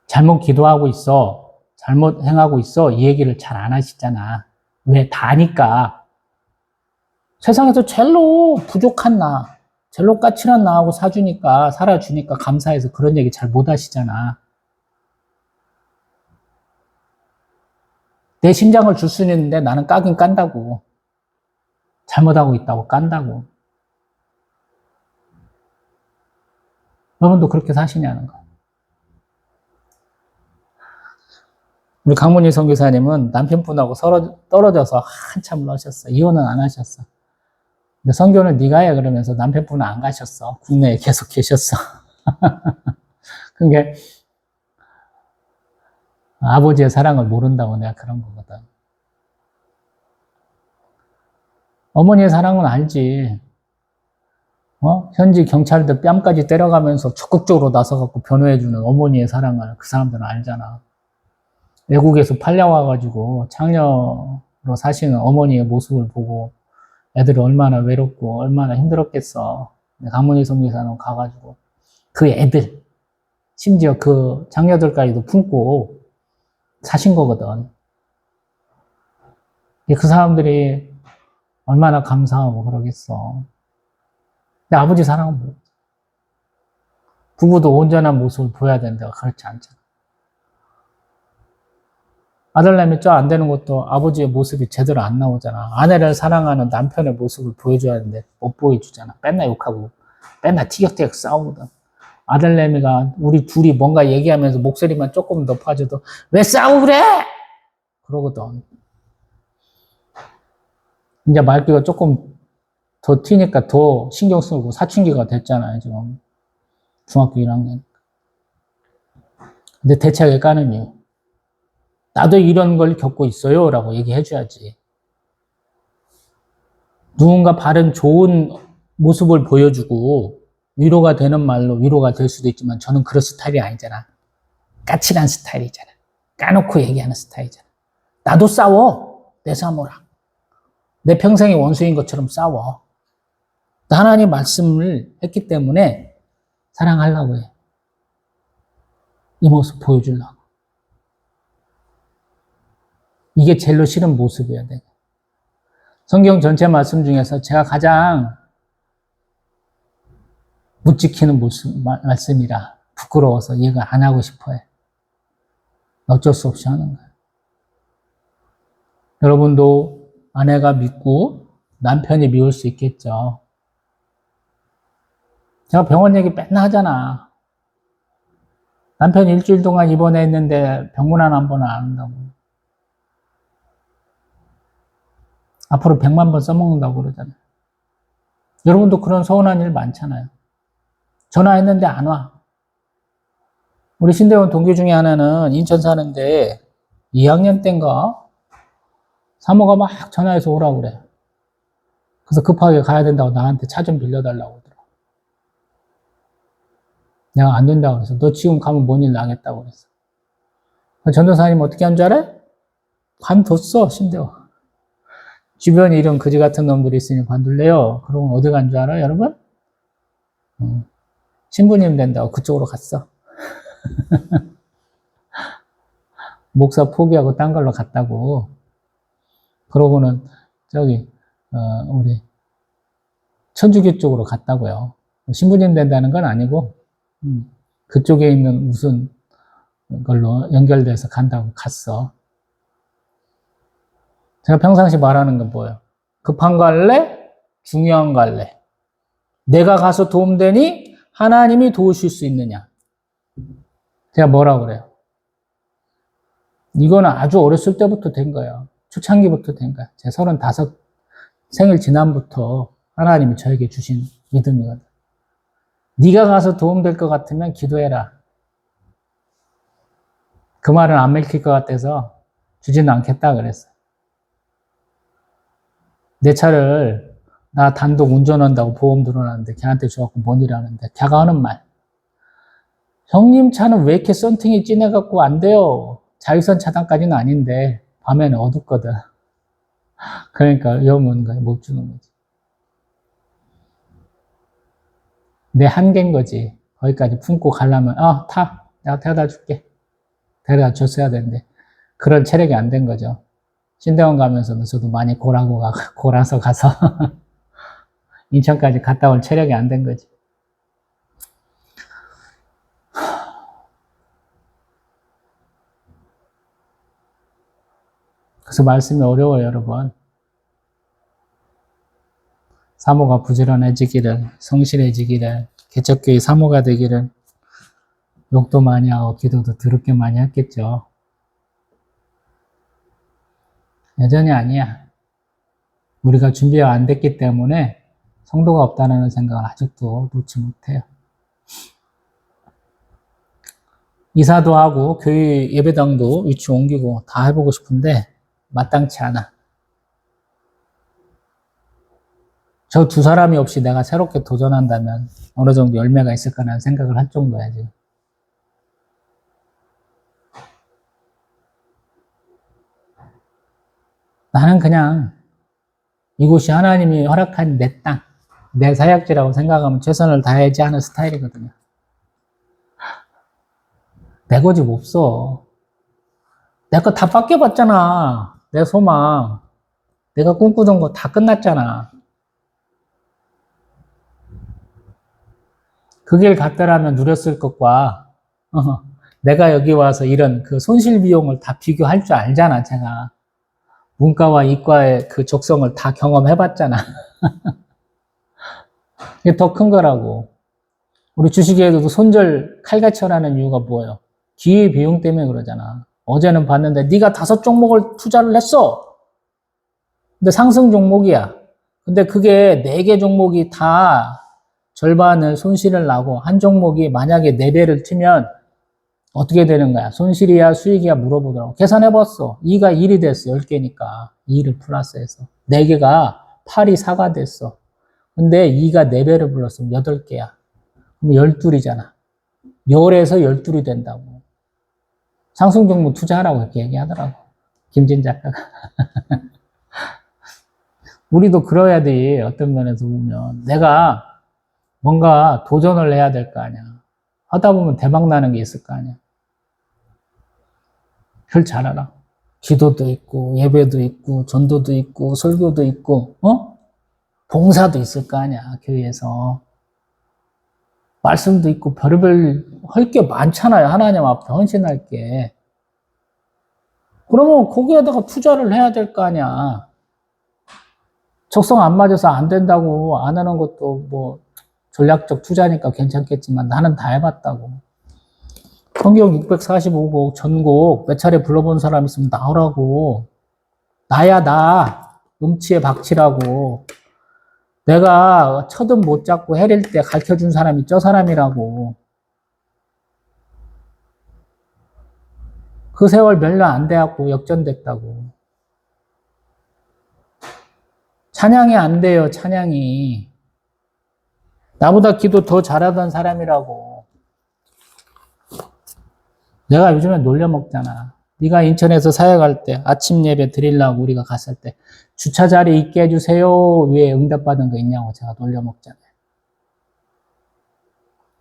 잘못 기도하고 있어. 잘못 행하고 있어. 이 얘기를 잘 안 하시잖아. 왜? 다 아니까. 세상에서 제일로 부족한 나, 제일로 까칠한 나하고 사주니까, 살아주니까 감사해서 그런 얘기 잘 못 하시잖아. 내 심장을 줄 수는 있는데 나는 까긴 깐다고. 잘못하고 있다고 깐다고. 여러분도 그렇게 사시냐는 거야. 우리 강문희 선교사님은 남편분하고 서로 떨어져서 한참을 하셨어. 이혼은 안 하셨어. 근데 선교는 네가 해 그러면서 남편분은 안 가셨어. 국내에 계속 계셨어. 그게 아버지의 사랑을 모른다고 내가 그런 거거든. 어머니의 사랑은 알지. 현지 경찰들 뺨까지 때려가면서 적극적으로 나서갖고 변호해주는 어머니의 사랑을 그 사람들은 알잖아. 외국에서 팔려와가지고 창녀로 사시는 어머니의 모습을 보고 애들이 얼마나 외롭고 얼마나 힘들었겠어. 강문희 선교사는 가가지고 그 애들, 심지어 그 장녀들까지도 품고 사신 거거든. 그 사람들이 얼마나 감사하고 그러겠어. 근데 아버지 사랑은 뭐? 부부도 온전한 모습을 보여야 된다고 그렇지 않잖아. 아들내미 쪄 안 되는 것도 아버지의 모습이 제대로 안 나오잖아. 아내를 사랑하는 남편의 모습을 보여줘야 하는데 못 보여주잖아. 맨날 욕하고 맨날 티격태격 싸우거든. 아들내미가 우리 둘이 뭔가 얘기하면서 목소리만 조금 높아져도 왜 싸우고 그래? 그러거든. 이제 말귀가 조금 더 튀니까 더 신경 쓰고 사춘기가 됐잖아요, 지금. 중학교 1학년. 근데 대책을 까는 이유. 나도 이런 걸 겪고 있어요. 라고 얘기해줘야지. 누군가 바른 좋은 모습을 보여주고 위로가 되는 말로 위로가 될 수도 있지만 저는 그런 스타일이 아니잖아. 까칠한 스타일이잖아. 까놓고 얘기하는 스타일이잖아. 나도 싸워. 내 사모랑. 내 평생의 원수인 것처럼 싸워. 하나님 말씀을 했기 때문에 사랑하려고 해. 이 모습 보여주려고. 이게 제일로 싫은 모습이어야 돼. 성경 전체 말씀 중에서 제가 가장 못 지키는 말씀이라 부끄러워서 이해가 안 하고 싶어 해. 어쩔 수 없이 하는 거야. 여러분도 아내가 믿고 남편이 미울 수 있겠죠. 제가 병원 얘기 맨날 하잖아. 남편 일주일 동안 입원했는데 병문안 한 번은 안 한다고. 앞으로 100만 번 써먹는다고 그러잖아요. 여러분도 그런 서운한 일 많잖아요. 전화했는데 안 와. 우리 신대원 동기 중에 하나는 인천 사는데 2학년 때인가 사모가 막 전화해서 오라고 그래. 그래서 급하게 가야 된다고 나한테 차 좀 빌려달라고 그러더라고. 내가 안 된다고 그래서 너 지금 가면 뭔 일 나겠다고 그랬어. 전도사님 어떻게 한 줄 알아? 관뒀어, 신대원. 주변에 이런 거지 같은 놈들이 있으니 관둘래요. 그러면 어디 간 줄 알아, 여러분? 신부님 된다고 그쪽으로 갔어. 목사 포기하고 딴 걸로 갔다고. 그러고는 저기 우리 천주교 쪽으로 갔다고요. 신부님 된다는 건 아니고 그쪽에 있는 무슨 걸로 연결돼서 간다고 갔어. 제가 평상시 말하는 건 뭐예요? 급한 거 할래? 중요한 거 할래? 내가 가서 도움되니 하나님이 도우실 수 있느냐? 제가 뭐라고 그래요? 이거는 아주 어렸을 때부터 된 거예요. 초창기부터 된 거야. 제 35 생일 지난부터 하나님이 저에게 주신 믿음이거든. 네가 가서 도움될 것 같으면 기도해라. 그 말은 안 맥힐 것 같아서 주지는 않겠다 그랬어. 내 차를 나 단독 운전한다고 보험 들어놨는데 걔한테 줘갖고 뭔 일 하는데 걔가 하는 말. 형님 차는 왜 이렇게 썬팅이 진해갖고 안 돼요. 자유선 차단까지는 아닌데 밤에는 어둡거든. 그러니까 위험한 거야. 못 주는 거지. 내 한계인 거지. 거기까지 품고 가려면 타. 내가 데려다 줄게. 데려다 줬어야 되는데 그런 체력이 안 된 거죠. 신대원 가면서도 저도 많이 골아서 가서 인천까지 갔다 올 체력이 안 된 거지. 그래서 말씀이 어려워요, 여러분. 사모가 부지런해지기를, 성실해지기를, 개척교회 사모가 되기를, 욕도 많이 하고 기도도 더럽게 많이 했겠죠. 여전히 아니야. 우리가 준비가 안 됐기 때문에 성도가 없다는 생각을 아직도 놓지 못해요. 이사도 하고 교회 예배당도 위치 옮기고 다 해보고 싶은데 마땅치 않아. 저 두 사람이 없이 내가 새롭게 도전한다면 어느 정도 열매가 있을까라는 생각을 할 정도야, 지금. 나는 그냥 이곳이 하나님이 허락한 내 땅, 내 사역지라고 생각하면 최선을 다해야지 하는 스타일이거든요. 내 고집 없어. 내 거 다 뺏겨봤잖아. 내 소망. 내가 꿈꾸던 거 다 끝났잖아. 그 길 갔더라면 누렸을 것과 내가 여기 와서 이런 그 손실 비용을 다 비교할 줄 알잖아, 제가. 문과와 이과의 그 적성을 다 경험해봤잖아. 이게 더 큰 거라고. 우리 주식에도 손절 칼같이 하라는 이유가 뭐예요? 기회 비용 때문에 그러잖아. 어제는 봤는데 네가 5종목을 투자를 했어. 근데 상승 종목이야. 근데 그게 4개 종목이 다 절반을 손실을 나고 한 종목이 만약에 4배를 치면 어떻게 되는 거야? 손실이야 수익이야 물어보더라고. 계산해봤어. 2가 1이 됐어. 10개니까 2를 플러스해서 4개가 8이 4가 됐어. 근데 2가 4배를 불렀으면 8개야. 그럼 12이잖아. 10에서 12이 된다고. 상승 종목 투자하라고 이렇게 얘기하더라고. 김진 작가가. 우리도 그래야 돼. 어떤 면에서 보면. 내가 뭔가 도전을 해야 될 거 아니야. 하다 보면 대박 나는 게 있을 거 아니야. 그걸 잘 알아. 기도도 있고, 예배도 있고, 전도도 있고, 설교도 있고, 봉사도 있을 거 아니야, 교회에서. 말씀도 있고, 별의별 할 게 많잖아요. 하나님 앞에 헌신할 게. 그러면 거기에다가 투자를 해야 될 거 아니야. 적성 안 맞아서 안 된다고 안 하는 것도 뭐 전략적 투자니까 괜찮겠지만 나는 다 해봤다고. 성경 645곡 전곡 몇 차례 불러본 사람 있으면 나오라고. 나야 나. 음치에 박치라고. 내가 첫음 못 잡고 해릴 때 가르쳐준 사람이 저 사람이라고. 그 세월 몇 년 안 돼갖고 역전됐다고. 찬양이 안 돼요, 찬양이. 나보다 기도 더 잘하던 사람이라고. 내가 요즘에 놀려먹잖아. 네가 인천에서 사역할 때 아침 예배 드리려고 우리가 갔을 때 주차 자리 있게 해주세요. 위에 응답받은 거 있냐고 제가 놀려먹잖아요.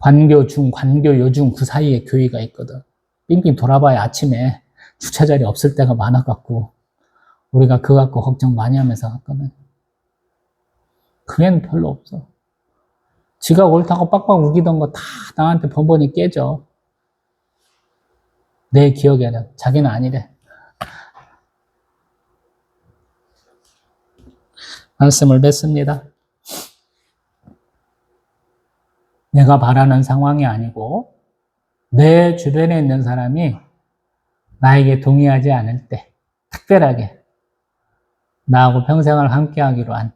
관교 중, 관교 요중 그 사이에 교회가 있거든. 빙빙 돌아봐야 아침에 주차 자리 없을 때가 많아갖고 우리가 그거 갖고 걱정 많이 하면서 갔거든. 그게는 별로 없어. 지가 옳다고 빡빡 우기던 거 다 나한테 번번이 깨져. 내 기억에는. 자기는 아니래. 말씀을 맺습니다. 내가 바라는 상황이 아니고 내 주변에 있는 사람이 나에게 동의하지 않을 때 특별하게 나하고 평생을 함께하기로 한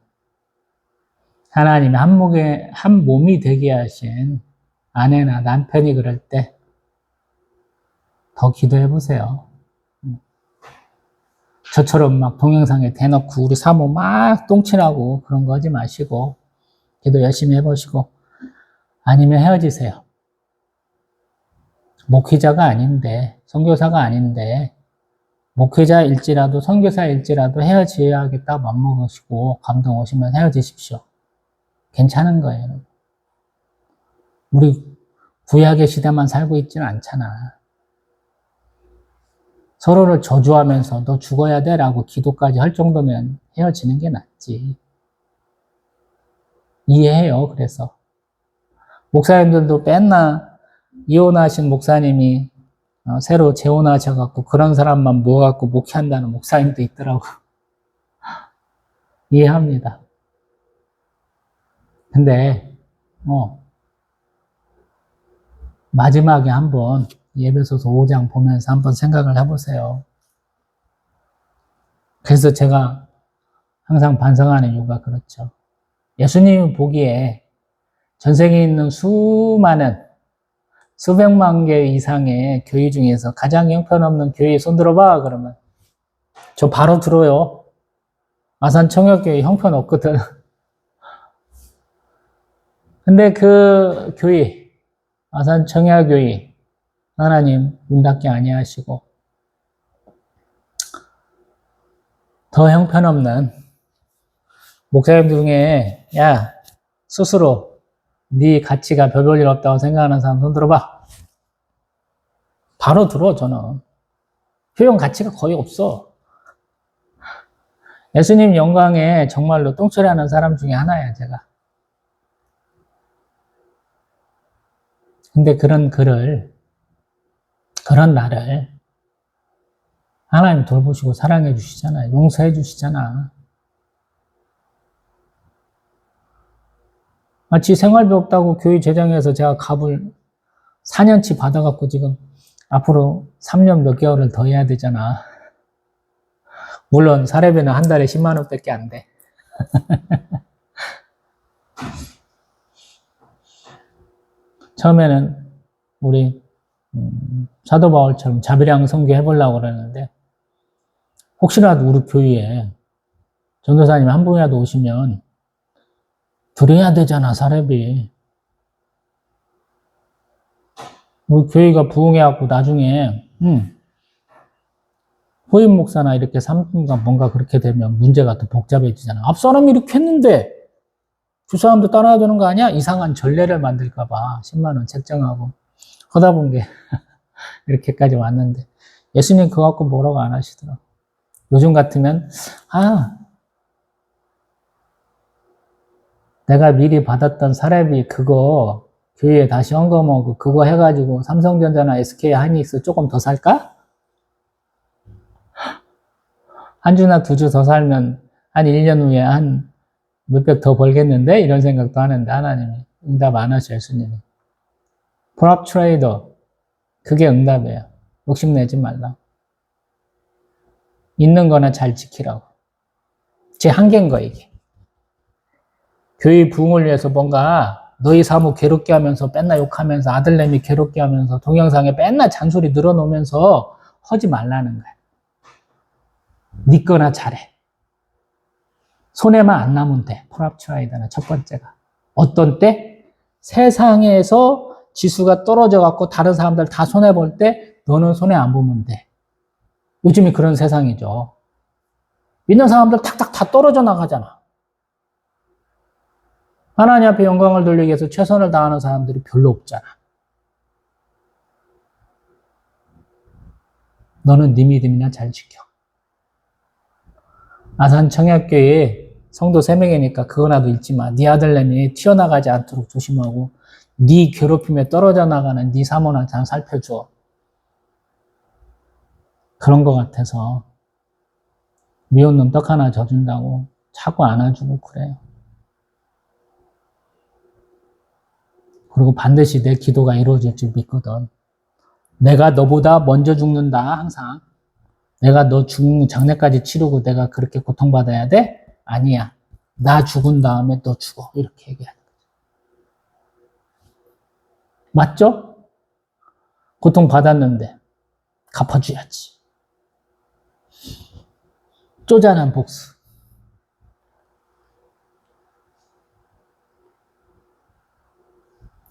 하나님이 한 몸이 되게 하신 아내나 남편이 그럴 때 더 기도해 보세요. 저처럼 막 동영상에 대놓고 우리 사모 막 똥칠하고 그런 거 하지 마시고 기도 열심히 해보시고 아니면 헤어지세요. 목회자가 아닌데 선교사가 아닌데 목회자일지라도 선교사일지라도 헤어져야겠다 맘먹으시고 감동 오시면 헤어지십시오. 괜찮은 거예요. 우리 구약의 시대만 살고 있지는 않잖아. 서로를 저주하면서 너 죽어야 돼 라고 기도까지 할 정도면 헤어지는 게 낫지. 이해해요. 그래서 목사님들도 맨날 이혼하신 목사님이 새로 재혼하셔갖고 그런 사람만 모아갖고 목회한다는 목사님도 있더라고. 이해합니다. 근데 마지막에 한번 에베소서 5장 보면서 한번 생각을 해보세요. 그래서 제가 항상 반성하는 이유가 그렇죠. 예수님이 보기에 전 세계에 있는 수백만 개 이상의 교회 중에서 가장 형편없는 교회 손 들어봐 그러면 저 바로 들어요. 아산청약교회 형편없거든. 근데 그 교회 아산청약교회 하나님 문 닫게 아니하시고 더 형편없는 목사님 중에 야 스스로 네 가치가 별 볼 일 없다고 생각하는 사람 손 들어봐. 바로 들어. 저는 효용 가치가 거의 없어. 예수님 영광에 정말로 똥처리하는 사람 중에 하나야 제가. 근데 그런 나를 하나님 돌보시고 사랑해 주시잖아. 용서해 주시잖아. 마치 생활비 없다고 교회 재정에서 제가 갑을 4년치 받아갖고 지금 앞으로 3년 몇 개월을 더 해야 되잖아. 물론 사례비는 한 달에 10만 원밖에 안 돼. 처음에는 우리 사도 바울처럼 자비랑 선교 해보려고 그러는데 혹시라도 우리 교회에 전도사님 한 분이라도 오시면 드려야 되잖아, 사례비. 우리 교회가 부흥해갖고 나중에 후임 목사나 이렇게 삼분과 뭔가 그렇게 되면 문제가 더 복잡해지잖아. 앞 사람이 이렇게 했는데 두 사람도 따라야 되는 거 아니야? 이상한 전례를 만들까봐 10만 원 책정하고 하다 본 게 이렇게까지 왔는데 예수님 그거 갖고 뭐라고 안 하시더라. 요즘 같으면 내가 미리 받았던 사례비 그거 교회에 다시 헌금하고 그거 해가지고 삼성전자나 SK 하이닉스 조금 더 살까? 한 주나 두 주 더 살면 한 1년 후에 한 몇백 더 벌겠는데? 이런 생각도 하는데 하나님이 응답 안 하셔 예수님이. 프랍 트레이더 그게 응답이에요. 욕심내지 말라. 있는 거나 잘 지키라고. 제 한계인 거 이게. 교회 부흥을 위해서 뭔가 너희 사무 괴롭게 하면서 맨날 욕하면서 아들내미 괴롭게 하면서 동영상에 맨날 잔소리 늘어놓으면서 하지 말라는 거야. 네 거나 잘해. 손해만 안 남으면 돼. 프랍트라이더는 첫 번째가. 어떤 때? 세상에서 지수가 떨어져갖고 다른 사람들 다 손해볼 때 너는 손해 안 보면 돼. 요즘이 그런 세상이죠. 믿는 사람들 탁탁 다 떨어져 나가잖아. 하나님 앞에 영광을 돌리기 위해서 최선을 다하는 사람들이 별로 없잖아. 너는 네 믿음이나 잘 지켜. 아산 청약교회 성도 3명이니까 그거라도 잊지 마. 네 아들내미 튀어나가지 않도록 조심하고 네 괴롭힘에 떨어져 나가는 네 사모나 잘 살펴줘. 그런 것 같아서 미운 놈 떡 하나 져준다고 자꾸 안아주고 그래요. 그리고 반드시 내 기도가 이루어질 줄 믿거든. 내가 너보다 먼저 죽는다, 항상. 내가 너 장례까지 치르고 내가 그렇게 고통받아야 돼? 아니야. 나 죽은 다음에 너 죽어. 이렇게 얘기하는 거죠. 맞죠? 고통받았는데 갚아줘야지. 쪼잔한 복수.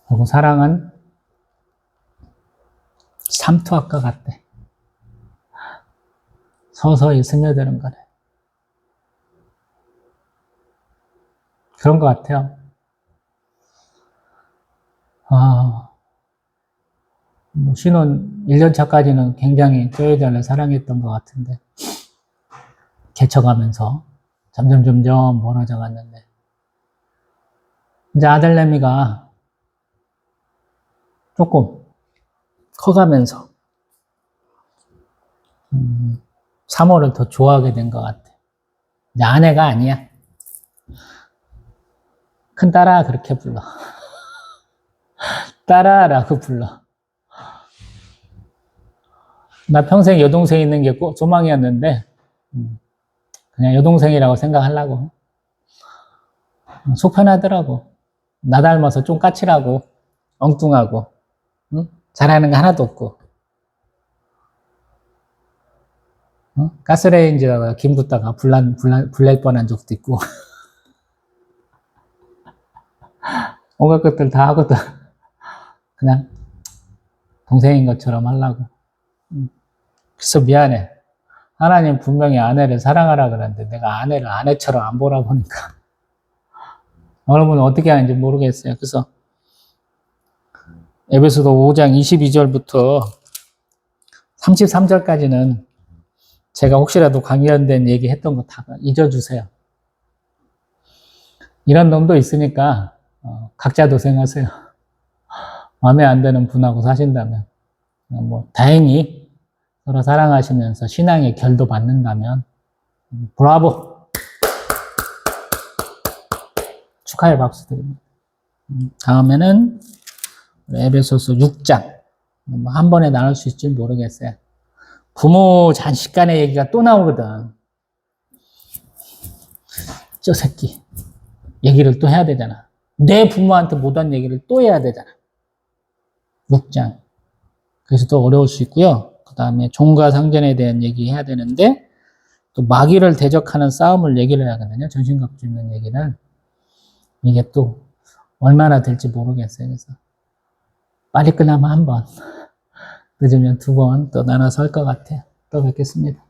그리고 사랑은 삼투압과 같대. 서서히 스며드는 거래. 그런 것 같아요. 신혼 1년 차까지는 굉장히 쪼여달래 사랑했던 것 같은데, 개척하면서 점점 멀어져 갔는데, 이제 아들내미가 조금 커가면서, 사모를 더 좋아하게 된 것 같아. 이제 아내가 아니야. 큰 딸아, 그렇게 불러. 딸아라고 불러. 나 평생 여동생 있는 게 꼭 소망이었는데, 그냥 여동생이라고 생각하려고. 속 편하더라고. 나 닮아서 좀 까칠하고, 엉뚱하고, 응? 잘하는 거 하나도 없고. 가스레인지다가 김 붓다가 불날 뻔한 적도 있고. 온갖 것들 다 하거든. 그냥 동생인 것처럼 하려고. 그래서 미안해. 하나님 분명히 아내를 사랑하라 그랬는데 내가 아내를 아내처럼 안 보라 보니까 여러분은 어떻게 하는지 모르겠어요. 그래서 에베소서 5장 22절부터 33절까지는 제가 혹시라도 관련된 얘기 했던 거 다 잊어주세요. 이런 놈도 있으니까 각자 도생하세요. 마음에 안 드는 분하고 사신다면, 다행히 서로 사랑하시면서 신앙의 결도 받는다면, 브라보! 축하의 박수 드립니다. 다음에는 에베소서 6장. 한 번에 나눌 수 있을지 모르겠어요. 부모 자식 간의 얘기가 또 나오거든. 저 새끼. 얘기를 또 해야 되잖아. 내 부모한테 못한 얘기를 또 해야 되잖아. 6장. 그래서 또 어려울 수 있고요. 그 다음에 종과 상전에 대한 얘기 해야 되는데, 또 마귀를 대적하는 싸움을 얘기를 하거든요. 전신갑주 있는 얘기를. 이게 또 얼마나 될지 모르겠어요. 그래서 빨리 끝나면 한 번, 늦으면 두 번 또 나눠서 할 것 같아요. 또 뵙겠습니다.